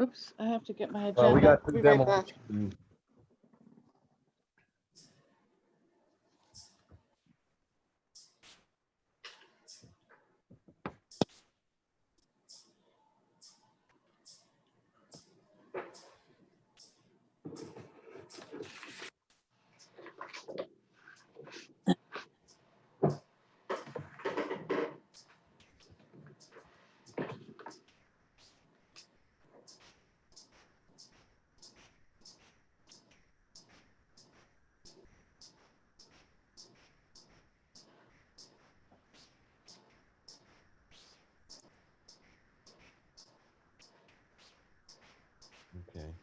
Oops, I have to get my We agenda. got Be right back. demolition. Okay.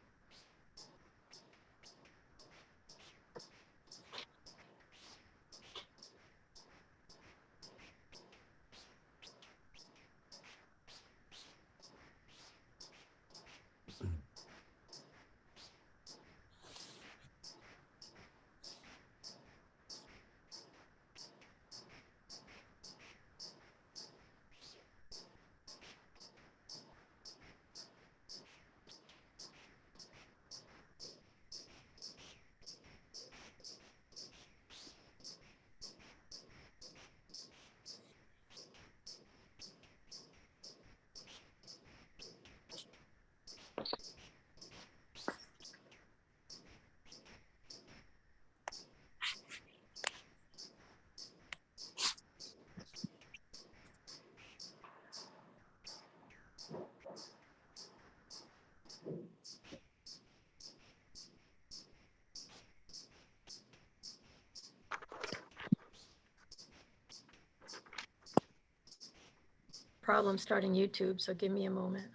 Problem starting YouTube, so give me a moment.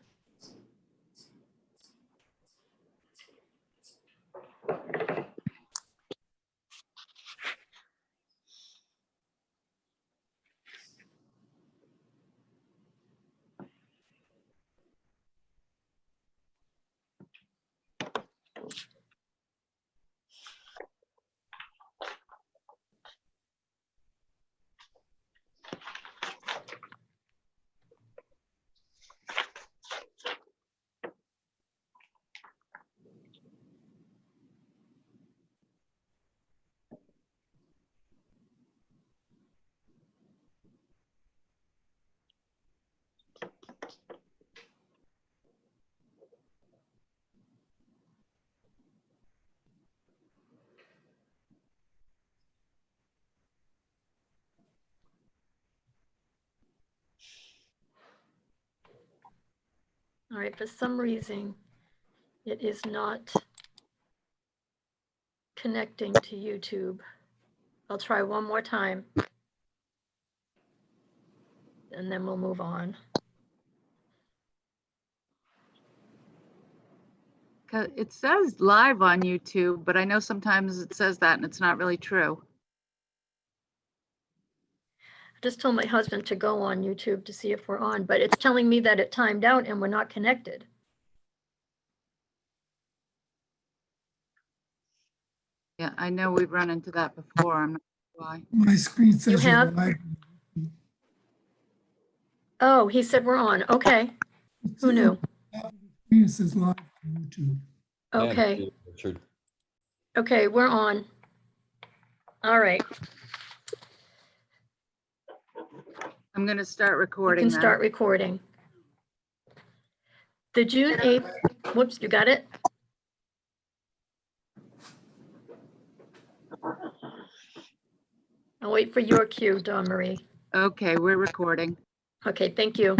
All right, for some reason, it is not connecting to YouTube. I'll try one more time. And then we'll move on. It says live on YouTube, but I know sometimes it says that and it's not really true. I just told my husband to go on YouTube to see if we're on, but it's telling me that it timed out and we're not connected. Yeah, I know we've run into that before. I'm not sure why. My screen says You you're have? live. Oh, he said we're on. Okay. Who knew? Screen says live on YouTube. Okay. Richard. Okay, we're on. All right, I'm going to start you recording can then. start recording. The June 8th, whoops, you got it? I'll wait for your cue, Dawn Marie. Okay, we're recording. Okay, thank you.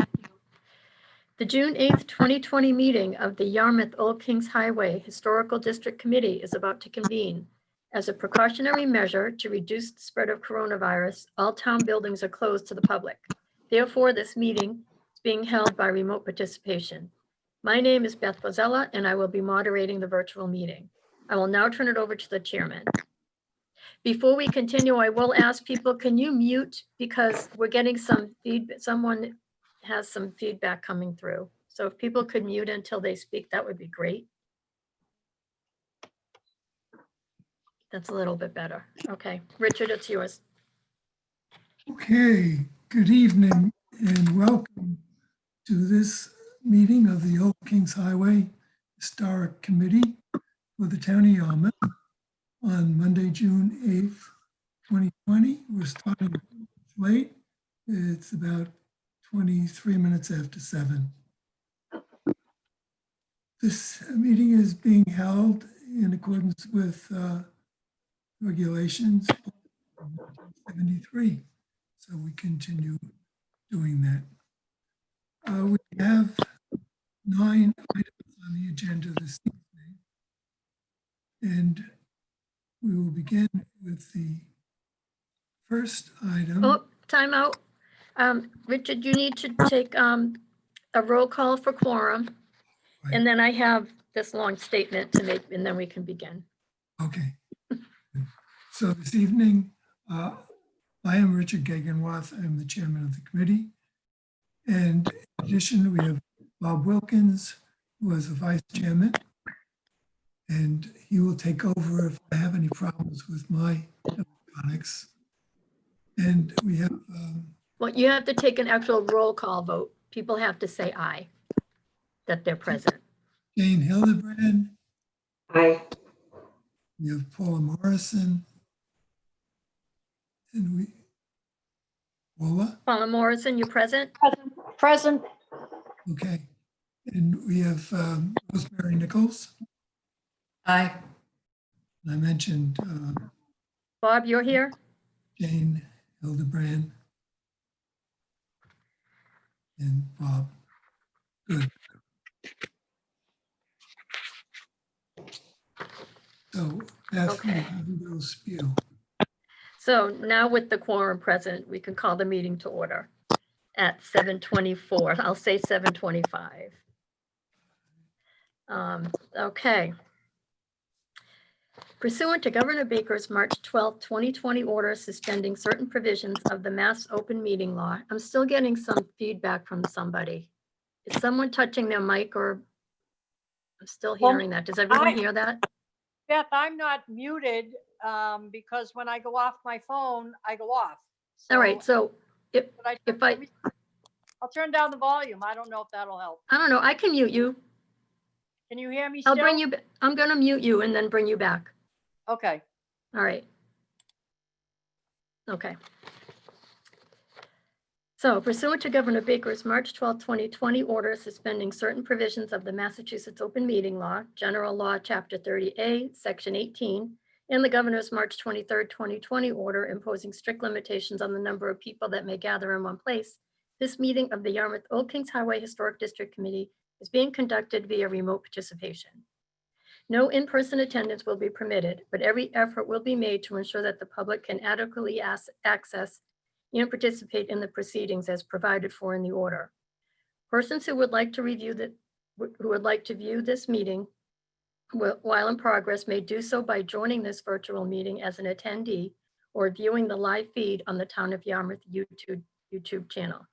The June 8th, 2020 meeting of the Yarmouth Old Kings Highway Historical District Committee is about to convene. As a precautionary measure to reduce the spread of coronavirus, all town buildings are closed to the public. Therefore, this meeting is being held by remote participation. My name is Beth Bozzella, and I will be moderating the virtual meeting. I will now turn it over to the chairman. Before we continue, I will ask people, can you mute? Because we're getting some feedback. Someone has some feedback coming through. So if people could mute until they speak, that would be great. That's a little bit better. Okay, Richard, it's yours. Okay, good evening and welcome to this meeting of the Old Kings Highway Historic Committee for the Town of Yarmouth on Monday, June 8th, 2020. We're starting late. It's about 23 minutes after 7. This meeting is being held in accordance with regulations 73. So we continue doing that. We have 9 items on the agenda this evening. And we will begin with the first item. Oh, time out. Richard, you need to take a roll call for quorum. And then I have this long statement to make, and then we can begin. Okay. So this evening, I am Richard Gegenwath. I'm the chairman of the committee. And in addition, we have Bob Wilkins, who is the vice chairman. And he will take over if I have any problems with my electronics. And we have, Well, you have to take an actual roll call vote. People have to say aye, that they're present. Jane Hildebrand. Aye. We have Paula Morrison. And we, Paula? Paula Morrison, you present? Present. Okay. And we have Rosemary Nichols. Aye. And I mentioned Bob, you're here? Jane Hildebrand and Bob. Good. So that's Okay. the little spiel. So now with the quorum present, we can call the meeting to order at 7:24. I'll say 7:25. Okay. Pursuant to Governor Baker's March 12, 2020 order suspending certain provisions of the Mass Open Meeting Law, I'm still getting some feedback from somebody. Is someone touching their mic or? I'm still Well, hearing that. Does everyone I- hear that? Beth, I'm not muted because when I go off my phone, I go off. All right, so but if I- I'll turn down the volume. I don't know if that'll help. I don't know, I can mute you. Can you hear me I'll still? bring you, I'm going to mute you and then bring you back. Okay. All right. Okay. So pursuant to Governor Baker's March 12, 2020 order suspending certain provisions of the Massachusetts Open Meeting Law, General Law, Chapter 30A, Section 18, and the Governor's March 23, 2020 order imposing strict limitations on the number of people that may gather in one place, this meeting of the Yarmouth Old Kings Highway Historic District Committee is being conducted via remote participation. No in-person attendance will be permitted, but every effort will be made to ensure that the public can adequately access and participate in the proceedings as provided for in the order. Persons who would like to view this meeting while in progress may do so by joining this virtual meeting as an attendee or viewing the live feed on the Town of Yarmouth YouTube channel.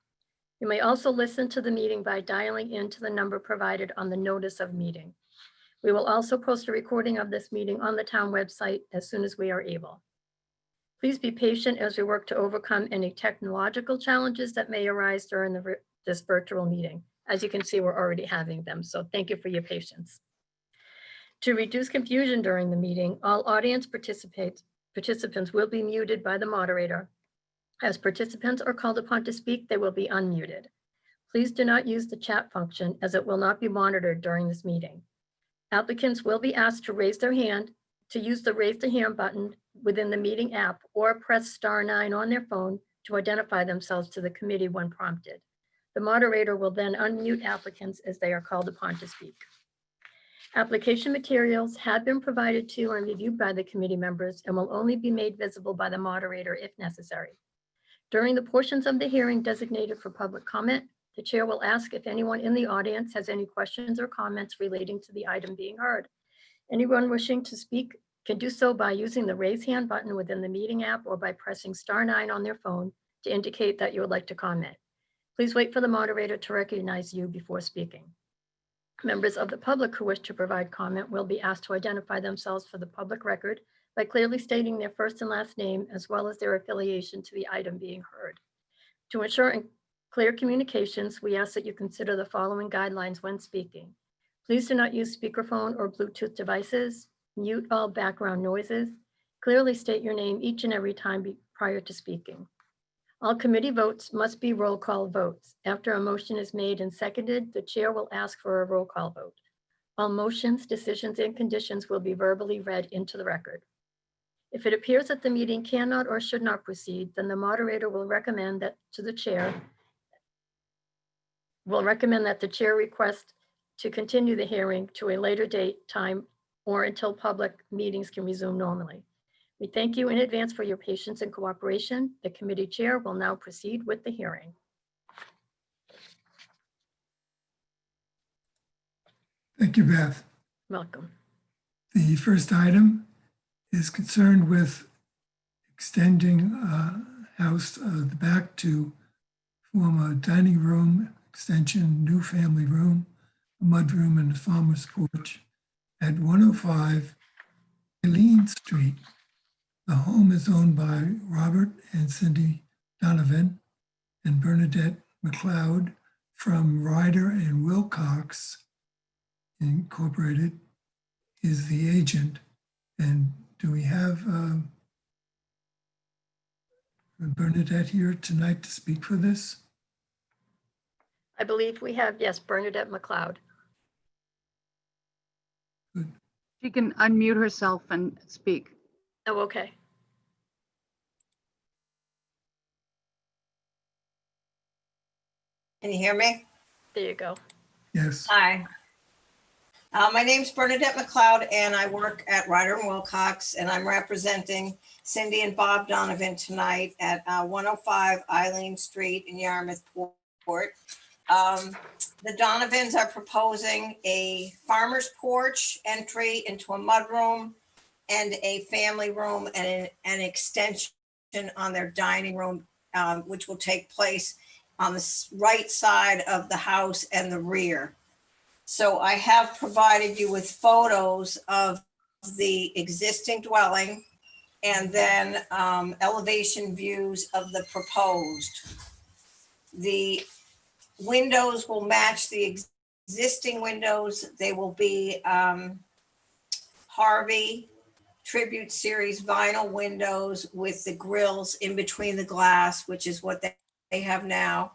You may also listen to the meeting by dialing into the number provided on the notice of meeting. We will also post a recording of this meeting on the town website as soon as we are able. Please be patient as we work to overcome any technological challenges that may arise during this virtual meeting. As you can see, we're already having them, so thank you for your patience. To reduce confusion during the meeting, all audience participants will be muted by the moderator. As participants are called upon to speak, they will be unmuted. Please do not use the chat function as it will not be monitored during this meeting. Applicants will be asked to use the raise the hand button within the meeting app or press *9 on their phone to identify themselves to the committee when prompted. The moderator will then unmute applicants as they are called upon to speak. Application materials have been provided to and reviewed by the committee members and will only be made visible by the moderator if necessary. During the portions of the hearing designated for public comment, the chair will ask if anyone in the audience has any questions or comments relating to the item being heard. Anyone wishing to speak can do so by using the raise hand button within the meeting app or by pressing *9 on their phone to indicate that you would like to comment. Please wait for the moderator to recognize you before speaking. Members of the public who wish to provide comment will be asked to identify themselves for the public record by clearly stating their first and last name as well as their affiliation to the item being heard. To ensure clear communications, we ask that you consider the following guidelines when speaking. Please do not use speakerphone or Bluetooth devices. Mute all background noises. Clearly state your name each and every time prior to speaking. All committee votes must be roll call votes. After a motion is made and seconded, the chair will ask for a roll call vote. All motions, decisions, and conditions will be verbally read into the record. If it appears that the meeting cannot or should not proceed, then the moderator will recommend that the chair request to continue the hearing to a later date, time, or until public meetings can resume normally. We thank you in advance for your patience and cooperation. The committee chair will now proceed with the hearing. Thank you, Beth. Welcome. The first item is concerned with extending house the back to form a dining room extension, new family room, a mudroom, and a farmer's porch at 105 Eileen Street. The home is owned by Robert and Cindy Donovan and Bernadette McLeod from Ryder and Wilcox Incorporated is the agent. And do we have Bernadette here tonight to speak for this? I believe we have, yes, Bernadette McLeod. Good. She can unmute herself and speak. Oh, okay. Can you hear me? There you go. Yes. Hi. My name's Bernadette McLeod, and I work at Ryder and Wilcox, and I'm representing Cindy and Bob Donovan tonight at 105 Eileen Street in Yarmouth Port. The Donovans are proposing a farmer's porch entry into a mudroom and a family room and an extension on their dining room, which will take place on the right side of the house and the rear. So I have provided you with photos of the existing dwelling and then elevation views of the proposed. The windows will match the existing windows. They will be Harvey Tribute Series vinyl windows with the grills in between the glass, which is what they have now.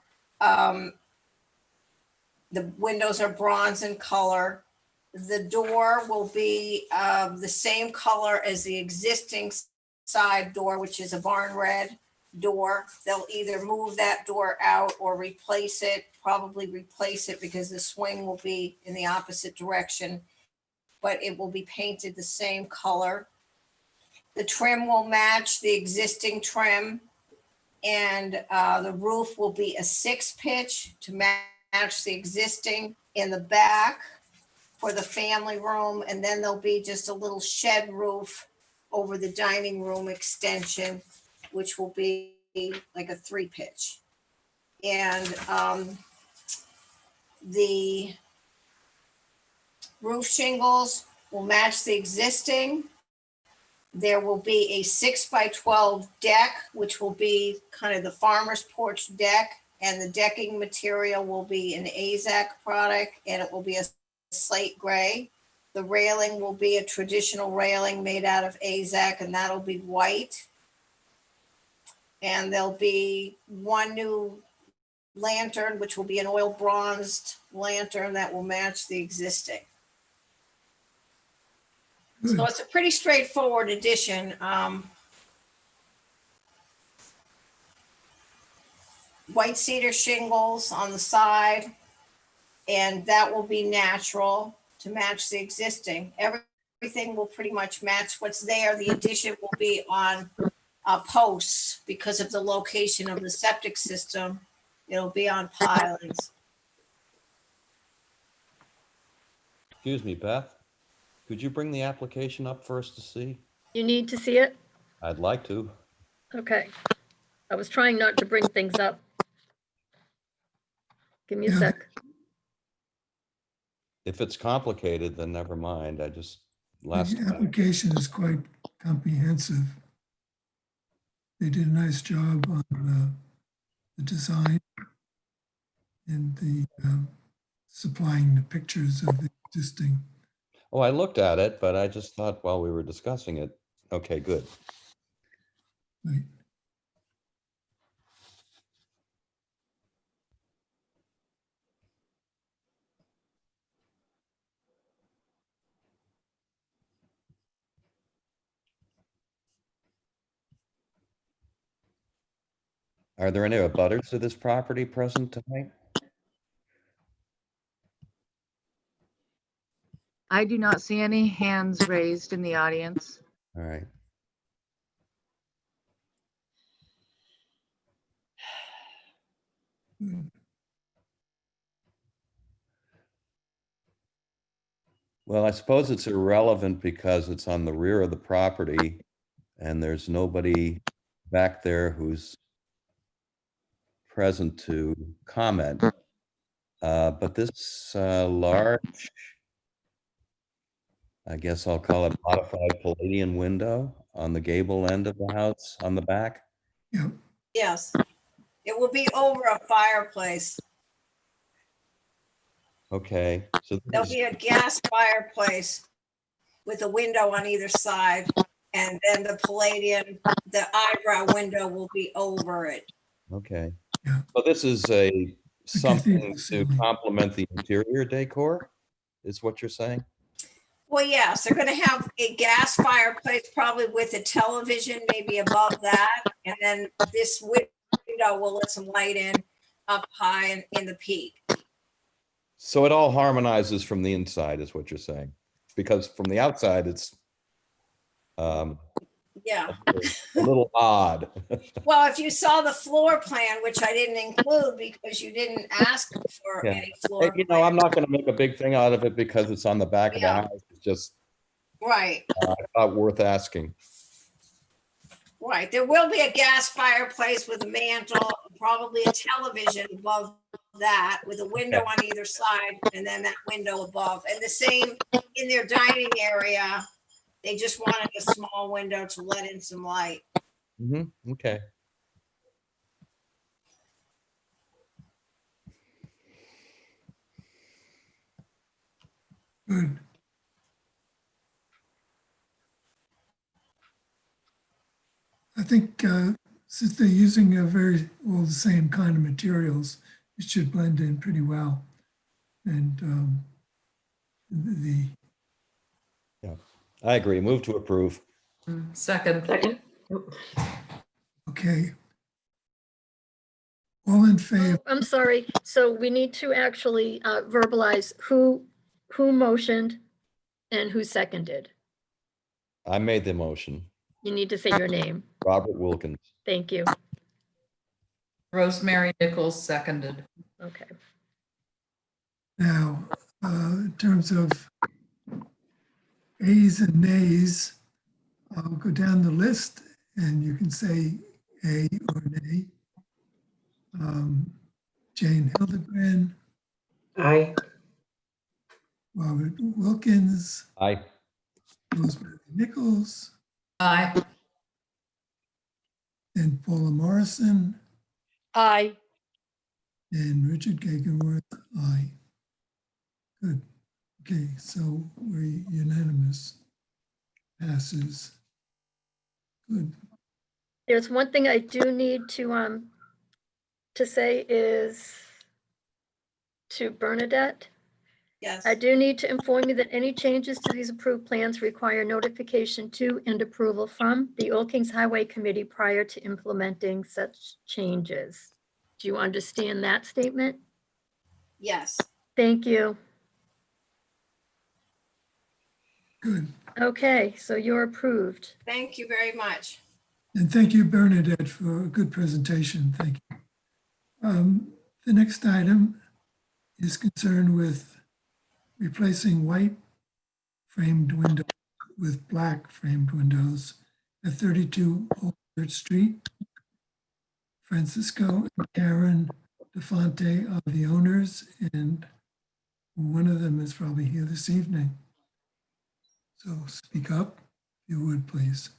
The windows are bronze in color. The door will be the same color as the existing side door, which is a barn red door. They'll either move that door out or replace it, probably replace it because the swing will be in the opposite direction, but it will be painted the same color. The trim will match the existing trim, and the roof will be a 6-pitch to match the existing in the back for the family room. And then there'll be just a little shed roof over the dining room extension, which will be like a 3-pitch. And the roof shingles will match the existing. There will be a 6x12 deck, which will be kind of the farmer's porch deck, and the decking material will be an AZEK product, and it will be a slate gray. The railing will be a traditional railing made out of AZEK, and that'll be white. And there'll be one new lantern, which will be an oil bronzed lantern that will match the existing. Good. So it's a pretty straightforward addition. White cedar shingles on the side, and that will be natural to match the existing. Everything will pretty much match what's there. The addition will be on posts because of the location of the septic system. It'll be on pilings. Excuse me, Beth. Could you bring the application up for us to see? You need to see it? I'd like to. Okay. I was trying not to bring things up. Give me a Yeah. sec. If it's complicated, then never mind. I just, last The time, application is quite comprehensive. They did a nice job on the design and the supplying the pictures of the existing. Oh, I looked at it, but I just thought while we were discussing it, okay, good. Right. Are there any abutters to this property present tonight? I do not see any hands raised in the audience. All right. Good. Well, I suppose it's irrelevant because it's on the rear of the property and there's nobody back there who's present to comment. But this large, I guess I'll call it modified Palladian window on the gable end of the house on the back. Yeah, Yes. It will be over a fireplace. Okay, so this There'll is, be a gas fireplace with a window on either side. And then the Palladian, the eyebrow window will be over it. okay. Yeah. So this is a something to ceiling. complement the interior decor, is what you're saying? Well, yes, they're gonna have a gas fireplace, probably with a television, maybe above that. And then this window will let some light in up high in the peak. So it all harmonizes from the inside, is what you're saying? Because from the outside, it's Yeah. a little odd. Well, if you saw the floor plan, which I didn't include because you didn't ask for Yeah. any floor You know, plan. I'm not going to make a big thing out of it because it's on the back of the Yeah. house. It's just Right, not worth asking. right. There will be a gas fireplace with a mantle, probably a television above that with a window on either side and then that window above. And the same in their dining area. They just wanted a small window to let in some light. Okay. good. I think since they're using the same kind of materials, it should blend in pretty well. And the I agree. Move to approve. Second. okay. All in favor? Oh, I'm sorry. So we need to actually verbalize who motioned and who seconded. I made the motion. You need to say your name. Robert Wilkins. Thank you. Rosemary Nichols seconded. Okay. Now, in terms of ayes and nays, I'll go down the list and you can say A or nay. Jane Hildebrand, Aye. Robert Wilkins, Aye. Rosemary Nichols, Aye. and Paula Morrison, Aye. and Richard Gagenworth, aye. Good. Okay, so we're unanimous. Passes. Good. There's one thing I do need to say is to Bernadette. Yes, I do need to inform you that any changes to these approved plans require notification to and approval from the Old Kings Highway Committee prior to implementing such changes. Do you understand that statement? yes. Thank you. Good. Okay, so you're approved. Thank you very much. And thank you, Bernadette, for a good presentation. Thank you. The next item is concerned with replacing white framed windows with black framed windows at 32 Old Church Street. Francisco and Karen DeFonte are the owners, and one of them is probably here this evening. So speak up, if you would, please.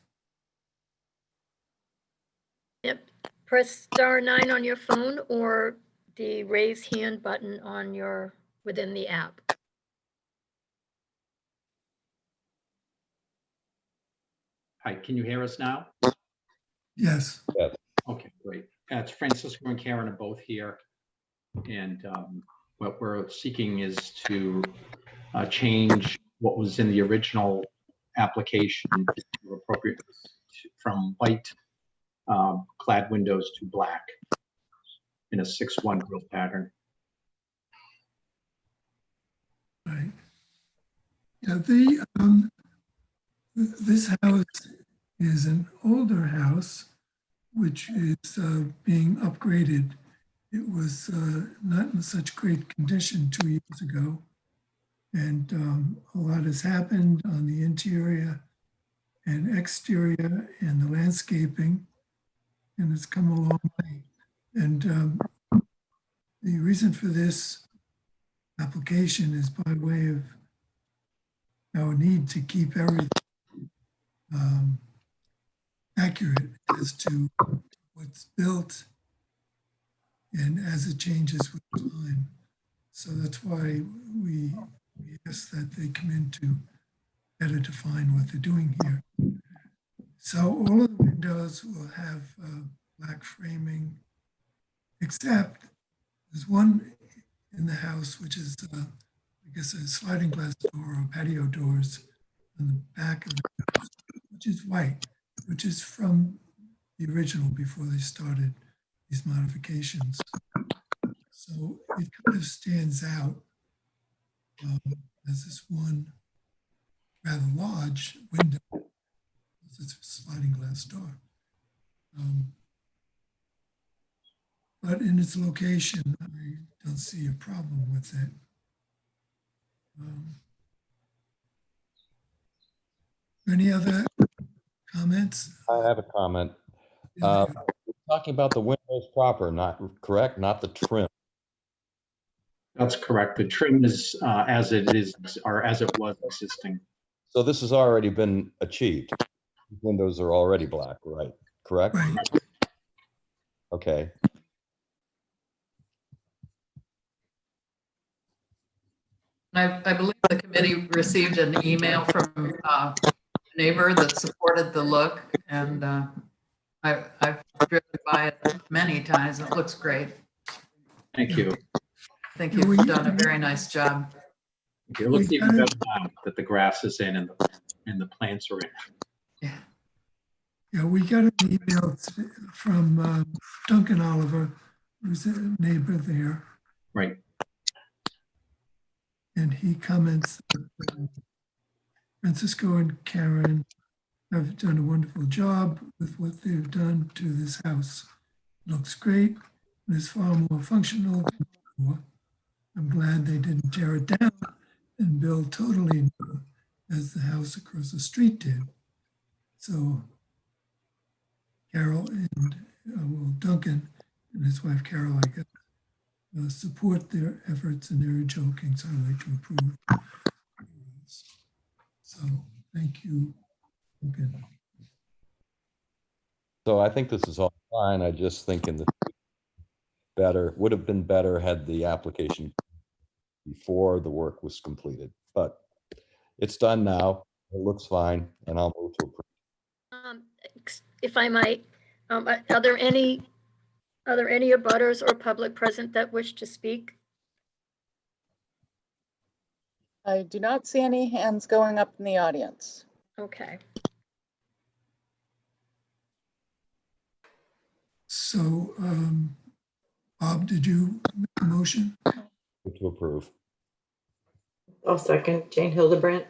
Yep. Press *9 on your phone or the raise hand button on within the app. Hi, can you hear us now? Yes, Okay, great. It's Francisco and Karen are both here. And what we're seeking is to change what was in the original application to appropriate from white clad windows to black in a 6-1 growth pattern. right. Yeah, this house is an older house, which is being upgraded. It was not in such great condition 2 years ago. And a lot has happened on the interior and exterior and the landscaping, and it's come a long way. And the reason for this application is by way of our need to keep everything accurate as to what's built and as it changes with time. So that's why we ask that they come in to better define what they're doing here. So all of the windows will have black framing, except there's one in the house, which is, I guess, a sliding glass door or patio doors on the back of the house, which is white, which is from the original before they started these modifications. So it kind of stands out as this one rather large window. It's a sliding glass door. But in its location, I don't see a problem with it. Any other comments? I have a comment. We're talking about the windows proper, not correct, not the trim. That's correct. The trim is as it is, or as it was existing. So this has already been achieved. Windows are already black, right? Correct? Right. Okay. I believe the committee received an email from a neighbor that supported the look, and I've driven by it many times. It looks great. Thank you. I think you've done a very nice job. It looks even better now that the grass is in and the plants are in. Yeah, we got an email from Duncan Oliver, who's a neighbor there, Right. and he comments that Francisco and Karen have done a wonderful job with what they've done to this house. Looks great and is far more functional than before. I'm glad they didn't tear it down and build totally new as the house across the street did. So Carol and well, Duncan and his wife Carol, I guess, support their efforts and their urge Old Kings Highway to improve. So thank you, Duncan. So I think this is all fine. I just think in the better, would have been better had the application before the work was completed, but it's done now. It looks fine, and I'll move to approve. If I might, are there any abutters or public present that wish to speak? I do not see any hands going up in the audience. Okay. So, Bob, did you make a motion? Move to approve. I'll second. Jane Hildebrandt.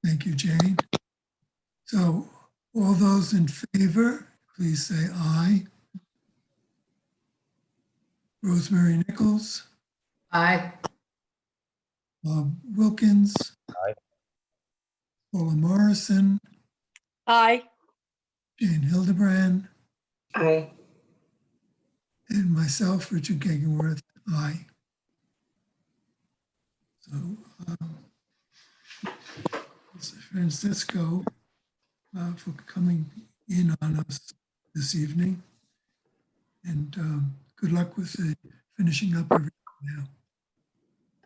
Thank you, Jane. So all those in favor, please say aye. Rosemary Nichols, Aye. Bob Wilkins. Aye. Paula Morrison, Aye. Jane Hildebrand, Aye. and myself, Richard Gegenworth, aye. So, Francisco, for coming in on us this evening. And good luck with the finishing up everything now.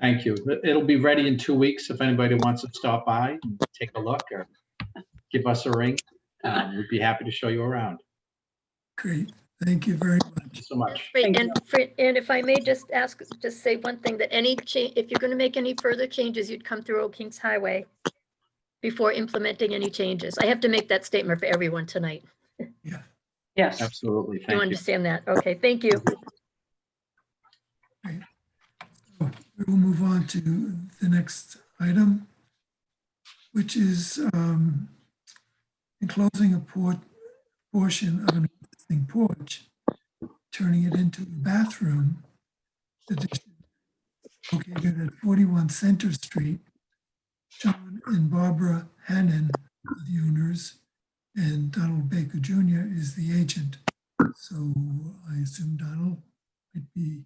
Thank you. It'll be ready in 2 weeks if anybody wants to stop by and take a look. Or give us a ring. We'd be happy to show you around. Great. Thank you very much. Thank you so much. Great, and if I may just say one thing, that any change, if you're going to make any further changes, you'd come through Old Kings Highway before implementing any changes. I have to make that statement for everyone tonight. Yes. Absolutely. You Thank you. understand that? Okay, thank you. We will move on to the next item, which is enclosing a portion of an existing porch, turning it into a bathroom addition located at 41 Center Street. John and Barbara Hannon are the owners, and Donald Baker Jr. is the agent. So I assume Donald might be.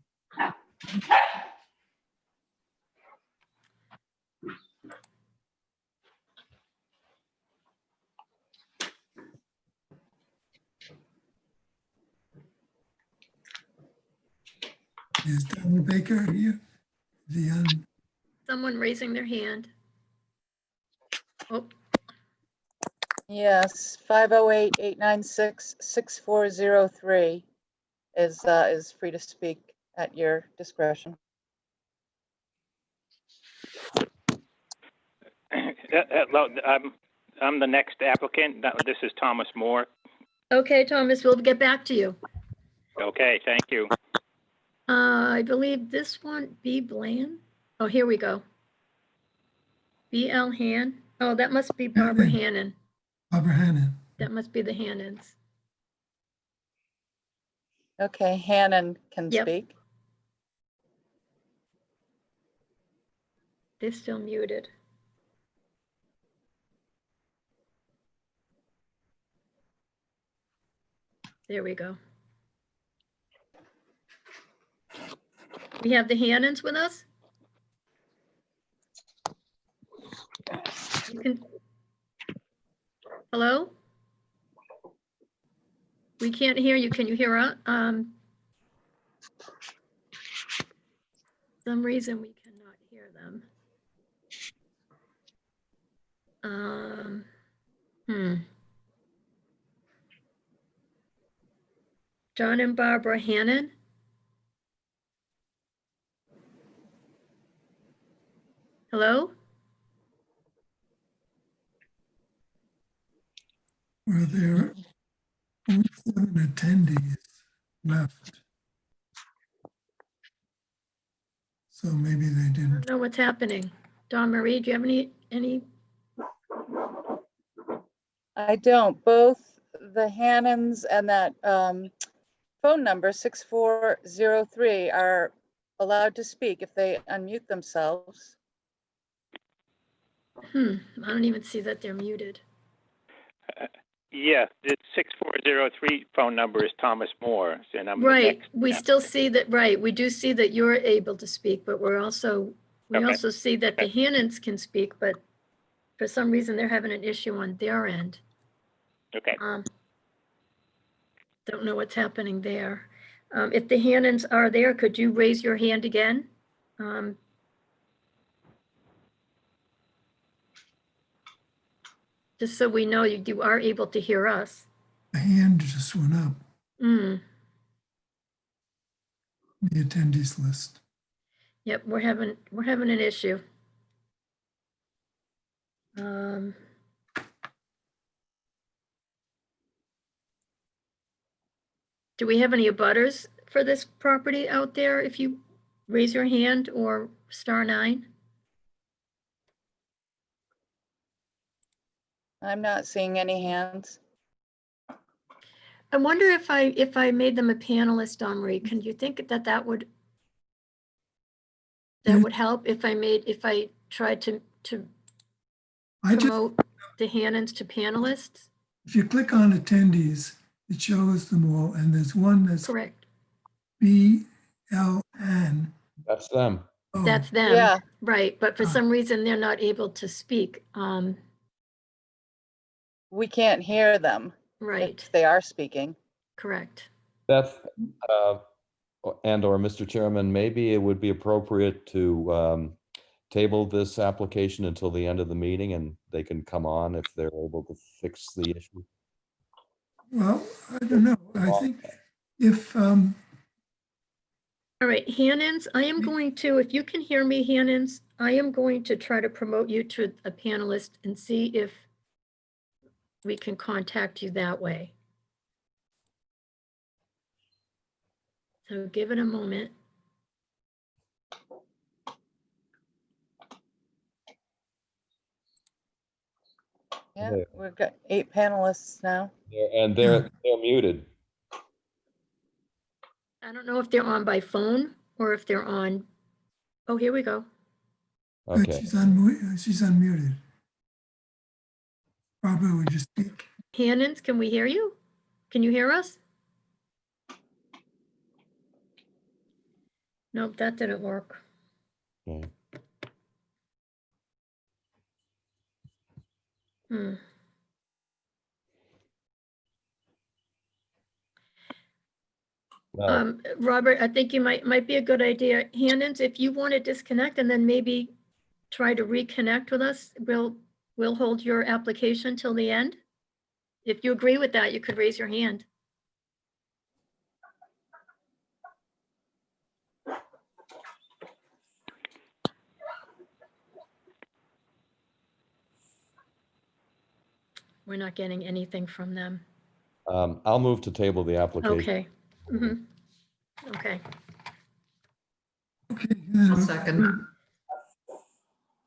Is Donald Baker here? Someone raising their hand. Oh, Yes, 508-896-6403 is free to speak at your discretion. Hello, I'm the next applicant. This is Thomas Moore. okay, Thomas, we'll get back to you. Okay, thank you. I believe this one, B. Bland. Oh, here we go. B.L. Han. Oh, that must be Barbara Hannon. Barbara Hannon. That must be the Hannons. Okay, Hannon can Yep. speak. They're still muted. There we go. We have the Hannons with us? You can- Hello? We can't hear you. Can you hear us? Some reason we cannot hear them. John and Barbara Hannon? Hello? Well, there are only 7 attendees left. So maybe they I didn't. don't know what's happening. Dawn Marie, do you have any? I don't. Both the Hannons and that phone number 6403 are allowed to speak if they unmute themselves. I don't even see that they're muted. Yeah, the 6403 phone number is Thomas Moore, and I'm the Right, next. we still see that, right, we do see that you're able to speak, but we also Okay. see that the Hannons can speak, but for some reason they're having an issue on their end. Okay. Don't know what's happening there. If the Hannons are there, could you raise your hand again? Just so we know you are able to hear us. A hand just went up, Mm, the attendees list. yep, we're having an issue. Do we have any abutters for this property out there? If you raise your hand or *9? I'm not seeing any hands. I wonder if I made them a panelist, Dawn Marie, can you think that would help if I tried to I just, promote the Hannons to panelists? if you click on attendees, it shows them all, and there's one that's Correct. BLN. That's them. Oh, That's them, Yeah. right, but for Ah. some reason, they're not able to speak. We can't hear them Right, if they are speaking. correct. Beth, and or Mr. Chairman, maybe it would be appropriate to table this application until the end of the meeting and they can come on if they're able to fix the issue? Well, I don't know. I think if, All right, Hannons, I am going to, if you can hear me, Hannons, I am going to try to promote you to a panelist and see if we can contact you that way. So give it a moment. Yeah, Yeah. we've got 8 panelists now. And they're muted. I don't know if they're on by phone or if they're on, oh, here we go. Okay. she's unmuted. Barbara, would you speak? Hannons, can we hear you? Can you hear us? Nope, that didn't work. Okay. Hmm. Well, Robert, I think you might be a good idea. Hannons, if you want to disconnect and then maybe try to reconnect with us, we'll hold your application till the end. If you agree with that, you could raise your hand. We're not getting anything from them. I'll move to table the application. Okay. Mhm. Okay. Okay. I'll second.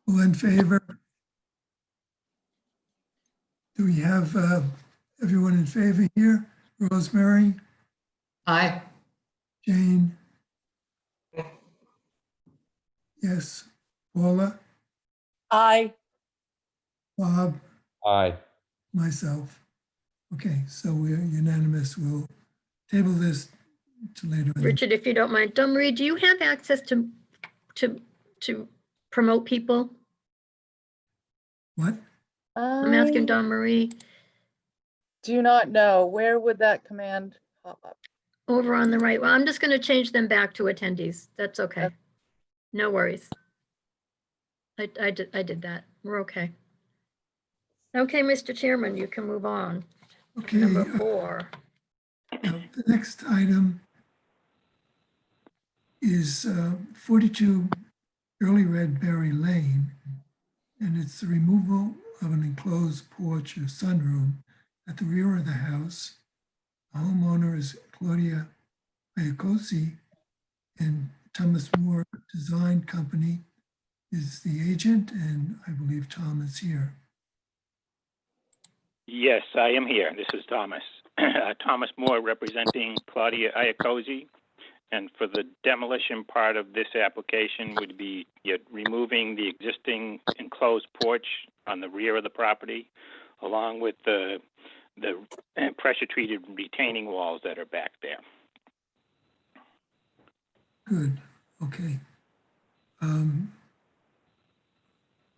All in favor? Do we have everyone in favor here? Rosemary, Aye. Jane? Yes. Paula, Aye. Bob, Aye. myself. Okay, so we're unanimous. We'll table this to later. Richard, if you don't mind, Marie, do you have access to promote people? What? I'm asking I Marie. do not know. Where would that command pop up? Over on the right. Well, I'm just going to change them back to attendees. That's okay. Okay. No worries. I did that. We're okay. Okay, Mr. Chairman, you can move on. Okay. Number 4. Now, the next item is 42 Early Red Berry Lane, and it's the removal of an enclosed porch or sunroom at the rear of the house. The homeowner is Claudia Iacosi, and Thomas Moore Design Company is the agent, and I believe Tom is here. Yes, I am here. This is Thomas. Thomas Moore representing Claudia Iacosi. And for the demolition part of this application would be removing the existing enclosed porch on the rear of the property, along with the pressure-treated retaining walls that are back there. Good, okay.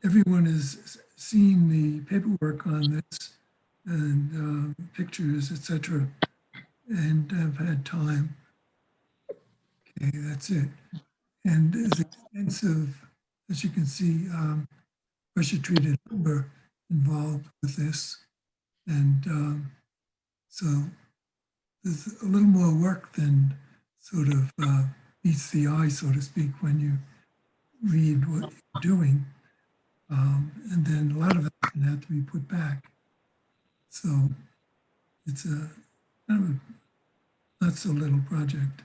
Everyone has seen the paperwork on this and pictures, etc., and have had time. Okay, that's it. And there's extensive, as you can see, pressure-treated lumber involved with this. And so there's a little more work than sort of meets the eye, so to speak, when you read what you're doing. And then a lot of that's going to have to be put back. So it's a kind of a not so little project.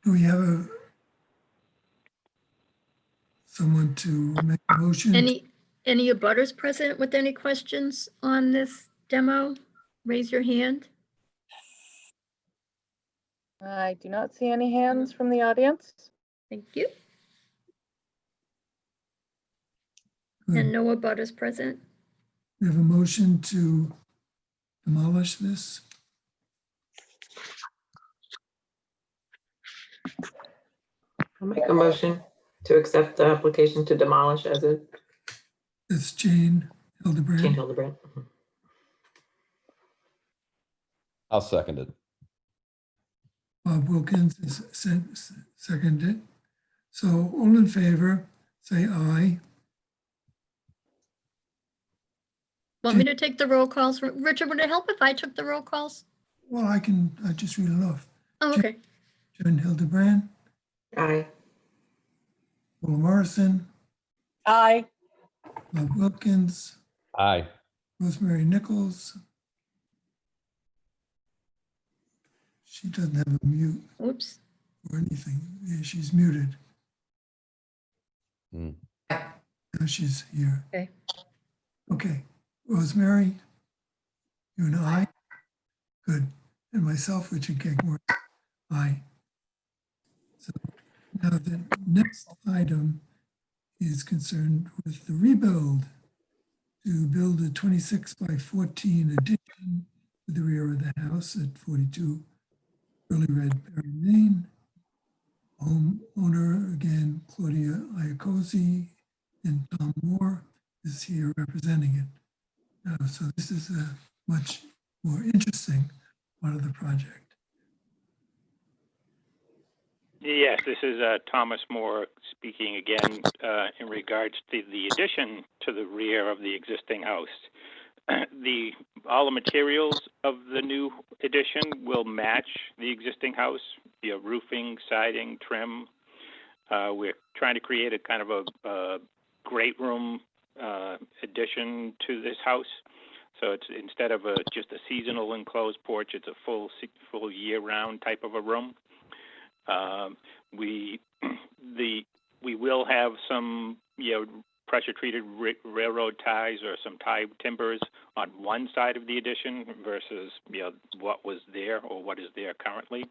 Do we have someone to make a motion? Any abutters present with any questions on this demo? Raise your hand. I do not see any hands from the audience. Thank you. Good. And no abutters present. We have a motion to demolish this. I'll make a motion to accept the application to demolish as a It's Jane Jane Hildebrand. Hildebrand. I'll second it. Bob Wilkins is seconded. So all in favor, say aye. Want me to take the roll calls? Richard, would it help if I took the roll calls? Well, I just read it off. Oh, okay. Jane Hildebrand, Aye. Paula Morrison, Aye. Bob Wilkins, Aye. Rosemary Nichols. She doesn't have a mute Oops. or anything. Yeah, she's muted. Hmm. Now she's here. Okay. Okay, Rosemary, you and I? Good. And myself, Richard Gagmore, aye. So now the next item is concerned with the rebuild to build a 26 by 14 addition to the rear of the house at 42 Early Red Berry Lane. Homeowner, again, Claudia Iacosi, and Tom Moore is here representing it. So this is a much more interesting part of the project. Yes, this is Thomas Moore speaking again in regards to the addition to the rear of the existing house. All the materials of the new addition will match the existing house, roofing, siding, trim. We're trying to create a kind of a great room addition to this house. So it's instead of just a seasonal enclosed porch, it's a full year-round type of a room. We will have some pressure-treated railroad ties or some tie timbers on one side of the addition versus what was there or what is there currently.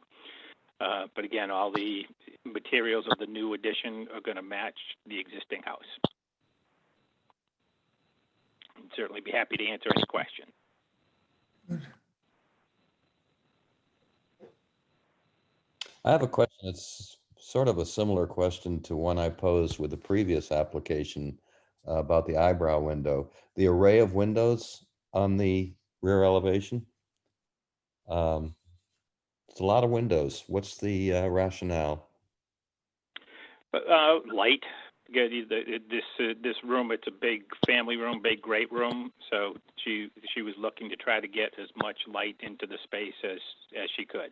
But again, all the materials of the new addition are going to match the existing house. I'd certainly be happy to answer any question. Good. I have a question. It's sort of a similar question to one I posed with the previous application about the eyebrow window. The array of windows on the rear elevation. It's a lot of windows. What's the rationale? Light. This room, it's a big family room, big great room. So she was looking to try to get as much light into the space as she could.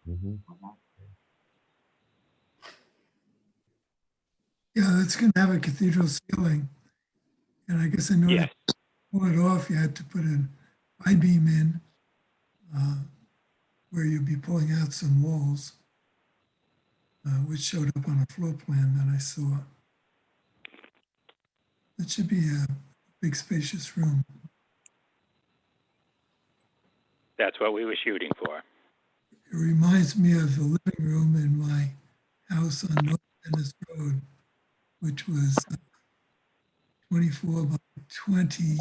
Mm-hmm. Yeah, it's going to have a cathedral ceiling. And I guess in order Yes. to pull it off, you had to put an I-beam in where you'd be pulling out some walls, which showed up on a floor plan that I saw. It should be a big spacious room. That's what we were shooting for. It reminds me of the living room in my house on North Dennis Road, which was 24 by 20,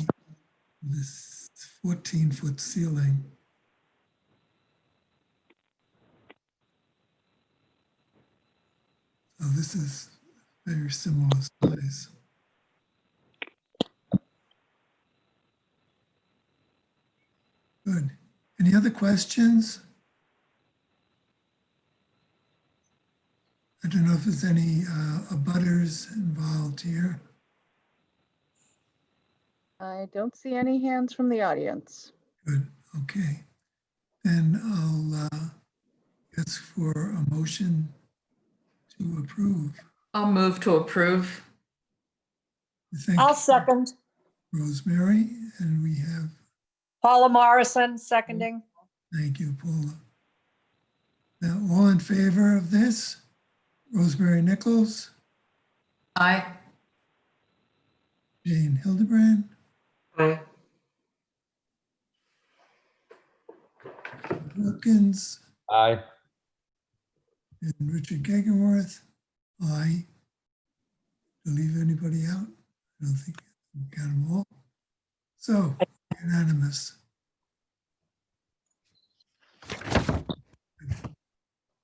this 14-foot ceiling. So this is very similar size. Good. Any other questions? I don't know if there's any abutters involved here. I don't see any hands from the audience. Good, okay. Then I'll ask for a motion to approve. I'll move to approve. Thank I'll you, second. Rosemary, and we have, Paula Morrison, seconding. thank you, Paula. Now, all in favor of this? Rosemary Nichols, Aye. Jane Hildebrand, Aye. Wilkins, Aye. and Richard Gegenworth. Aye. To leave anybody out? I don't think we got them all. So, unanimous.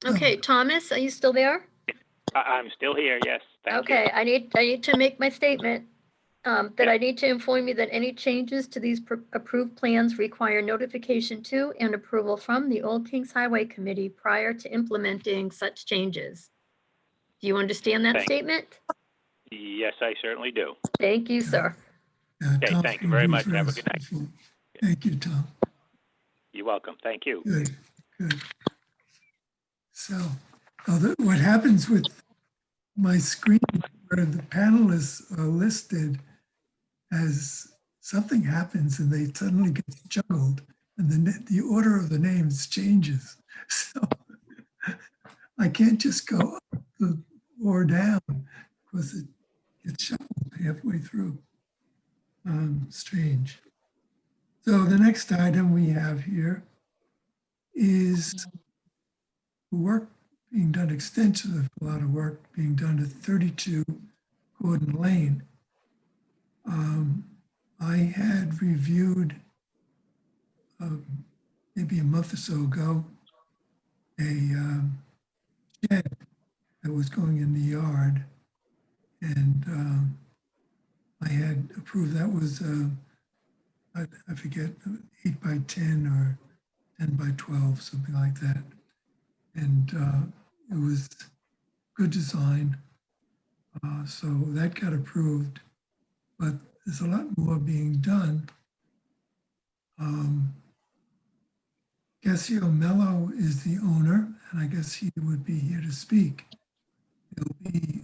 Okay, Thomas, are you still there? I'm still here. Yes. Thank you. Okay, I need to make my statement. that I need to inform you that any changes to these approved plans require notification to and approval from the Old Kings Highway Committee prior to implementing such changes. Do you understand that Thank- statement? Yes, I certainly do. Thank you, sir. Okay, Tom's thank you been very much. Have a very good night. useful. Thank you, Tom. You're welcome. Thank you. Good, good. So, what happens with my screen where the panelists are listed as something happens and they suddenly get juggled and the order of the names changes. So I can't just go up or down because it gets shuffled halfway through. Strange. So the next item we have here is work being done, extensive, a lot of work being done at 32 Gordon Lane. I had reviewed maybe a month or so ago a shed that was going in the yard, and I had approved that was I forget 8 by 10 or 10 by 12, something like that, and it was good design, so that got approved, but there's a lot more being done. Cassio Mello is the owner, and I guess he would be here to speak. There'll be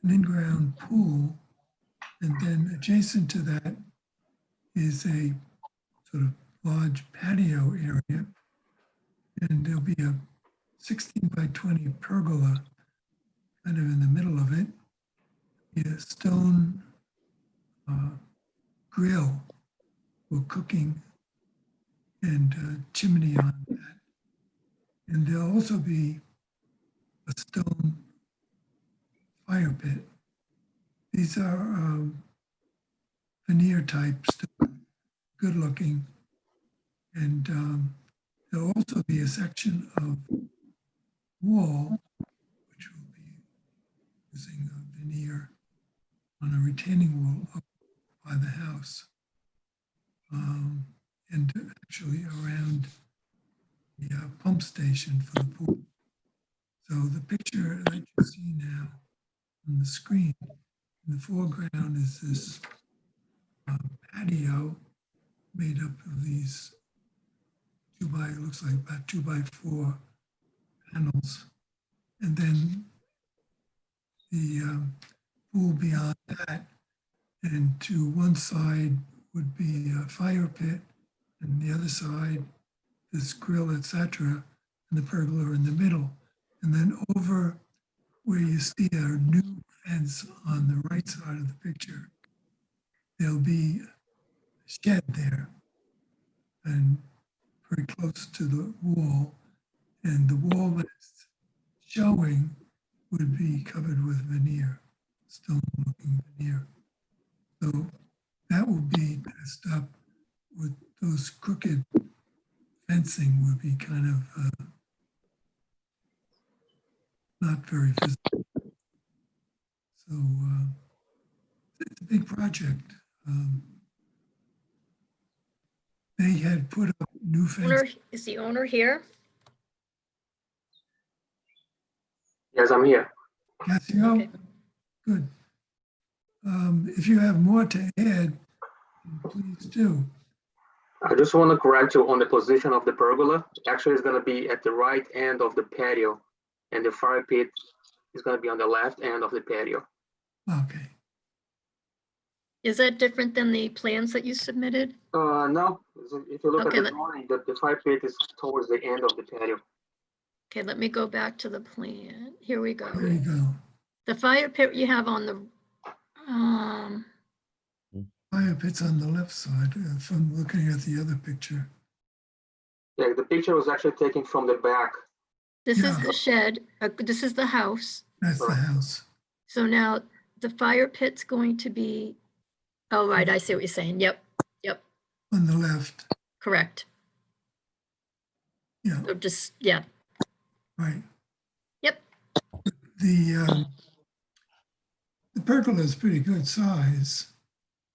an in-ground pool, and then adjacent to that is a sort of large patio area, and there'll be a 16 by 20 pergola kind of in the middle of it, a stone grill for cooking and chimney on that. And there'll also be a stone fire pit. These are veneer type stone, good looking. And there'll also be a section of wall, which will be using a veneer on a retaining wall up by the house. And actually around the pump station for the pool. So the picture that you see now on the screen, in the foreground is this patio made up of these it looks like about 2 by 4 panels. And then the pool beyond that, and to one side would be a fire pit, and the other side, this grill, etc., and the pergola in the middle. And then over where you see a new fence on the right side of the picture, there'll be a shed there, and very close to the wall. And the wall that's showing would be covered with veneer, stone-looking veneer. So that will be passed up with those crooked fencing would be kind of not very visible. So it's a big project. They had put up new fence. Is the owner here? Yes, I'm here. Cassio? Okay. Good. If you have more to add, please do. I just want to correct you on the position of the pergola. Actually, it's going to be at the right end of the patio, and the fire pit is going to be on the left end of the patio. Okay. Is that different than the plans that you submitted? No, if you look Okay, at the drawing, the fire pit is towards the end of the patio. Okay, let me go back to the plan. Here we go. There you go. The fire pit you have on the, Fire pit's on the left side from looking at the other picture. Yeah, the picture was actually taken from the back. this is Yeah. the shed, this is the house. That's the house. So now the fire pit's going to be, oh, right, I see what you're saying. Yep, On the left. correct. Yeah, So just, yeah, right. Yep. The pergola is pretty good size.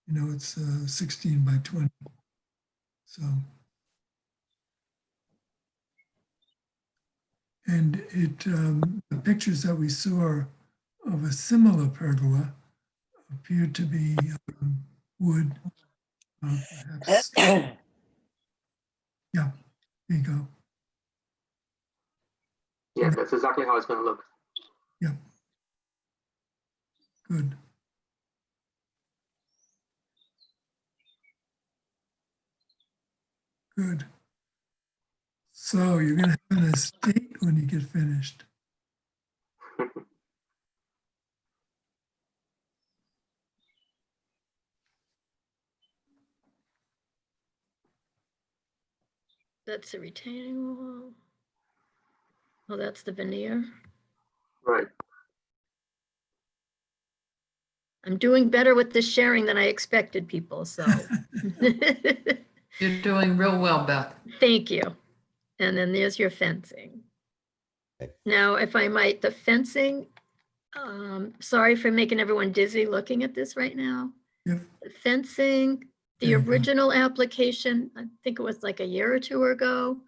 it's 16 by 20. So. And the pictures that we saw of a similar pergola appeared to be wood, perhaps. Yeah, there you go. Yeah, that's exactly how it's gonna look. Yeah. Good. Good. So you're going to have an estate when you get finished. That's the retaining wall. Oh, that's the veneer. Right. I'm doing better with this sharing than I expected, people, so. You're doing real well, Beth. Thank you. And then there's your fencing. Now, if I might, the fencing, sorry for making everyone dizzy looking at this right now. Yep. The fencing, the Yeah. original application, I think it was like a year or two ago,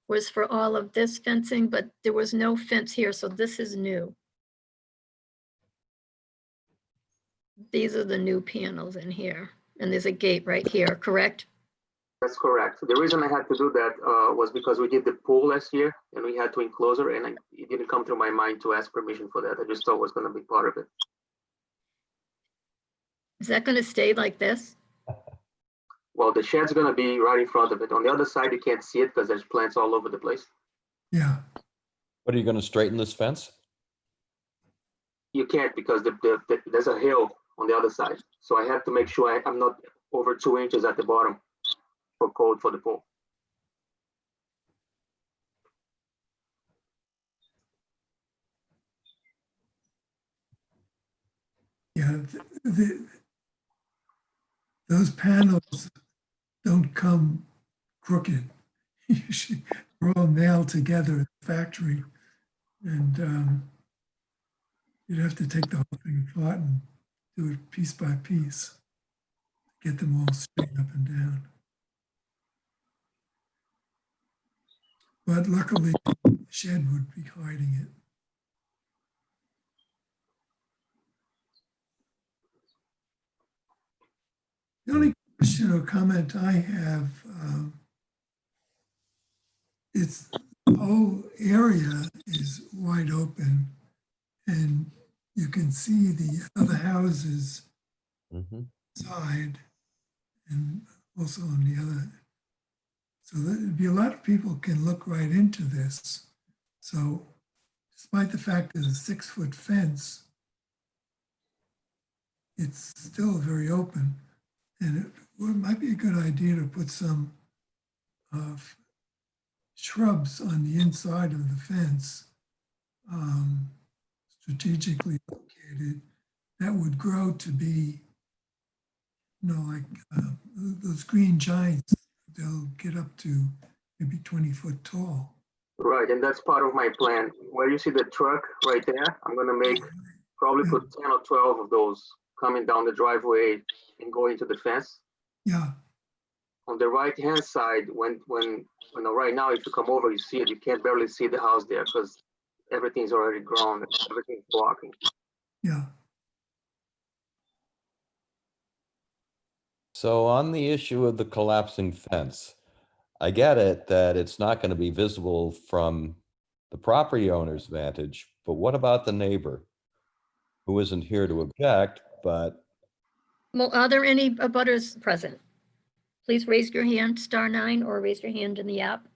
was for all of this fencing, but there was no fence here, so this is new. These are the new panels in here, and there's a gate right here, correct? That's correct. The reason I had to do that was because we did the pool last year and we had to enclose her, and it didn't come through my mind to ask permission for that. I just thought it was going to be part of it. Is that going to stay like this? Well, the shed's going to be right in front of it. On the other side, you can't see it because there's plants all over the place. Yeah. What, are you going to straighten this fence? You can't because there's a hill on the other side. So I have to make sure I'm not over 2 inches at the bottom for code for the pool. Yeah. Those panels don't come crooked. Usually they're all nailed together at the factory. And you'd have to take the whole thing apart and do it piece by piece, get them all straight up and down. But luckily, the shed would be hiding it. The only question or comment I have, it's the whole area is wide open and you can see the other houses side and also on the other. So there'd be a lot of people can look right into this. So despite the fact that it's a 6-foot fence, it's still very open. And it might be a good idea to put some shrubs on the inside of the fence, strategically located, that would grow to be, like those green giants. They'll get up to maybe 20 foot tall. Right, and that's part of my plan. Where you see the truck right there, I'm gonna probably put 10 or 12 of those coming down the driveway and go into the fence. Yeah. On the right hand side, when right now, if you come over, you see it, you can't barely see the house there because everything's already grown, everything's blocking. Yeah. So on the issue of the collapsing fence, I get it that it's not going to be visible from the property owner's vantage, but what about the neighbor who isn't here to object, but... Well, are there any abutters present? Please raise your hand, *9, or raise your hand in the app.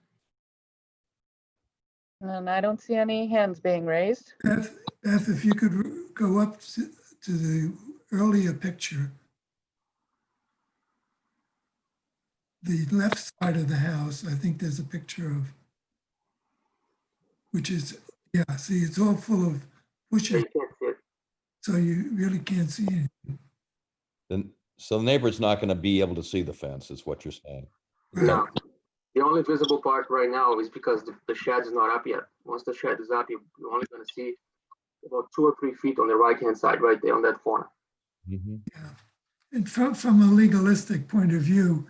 And I don't see any hands being raised. Beth, if you could go up to the earlier picture, the left side of the house, I think there's a picture of, which is, yeah, see, it's all full of bushes. So you really can't see anything. So the neighbor's not going to be able to see the fence, is what you're saying? No, the only visible part right now is because the shed is not up yet. Once the shed is up, you're only going to see about 2 or 3 feet on the right-hand side, right there on that corner. Mm-hmm. Yeah. And from a legalistic point of view,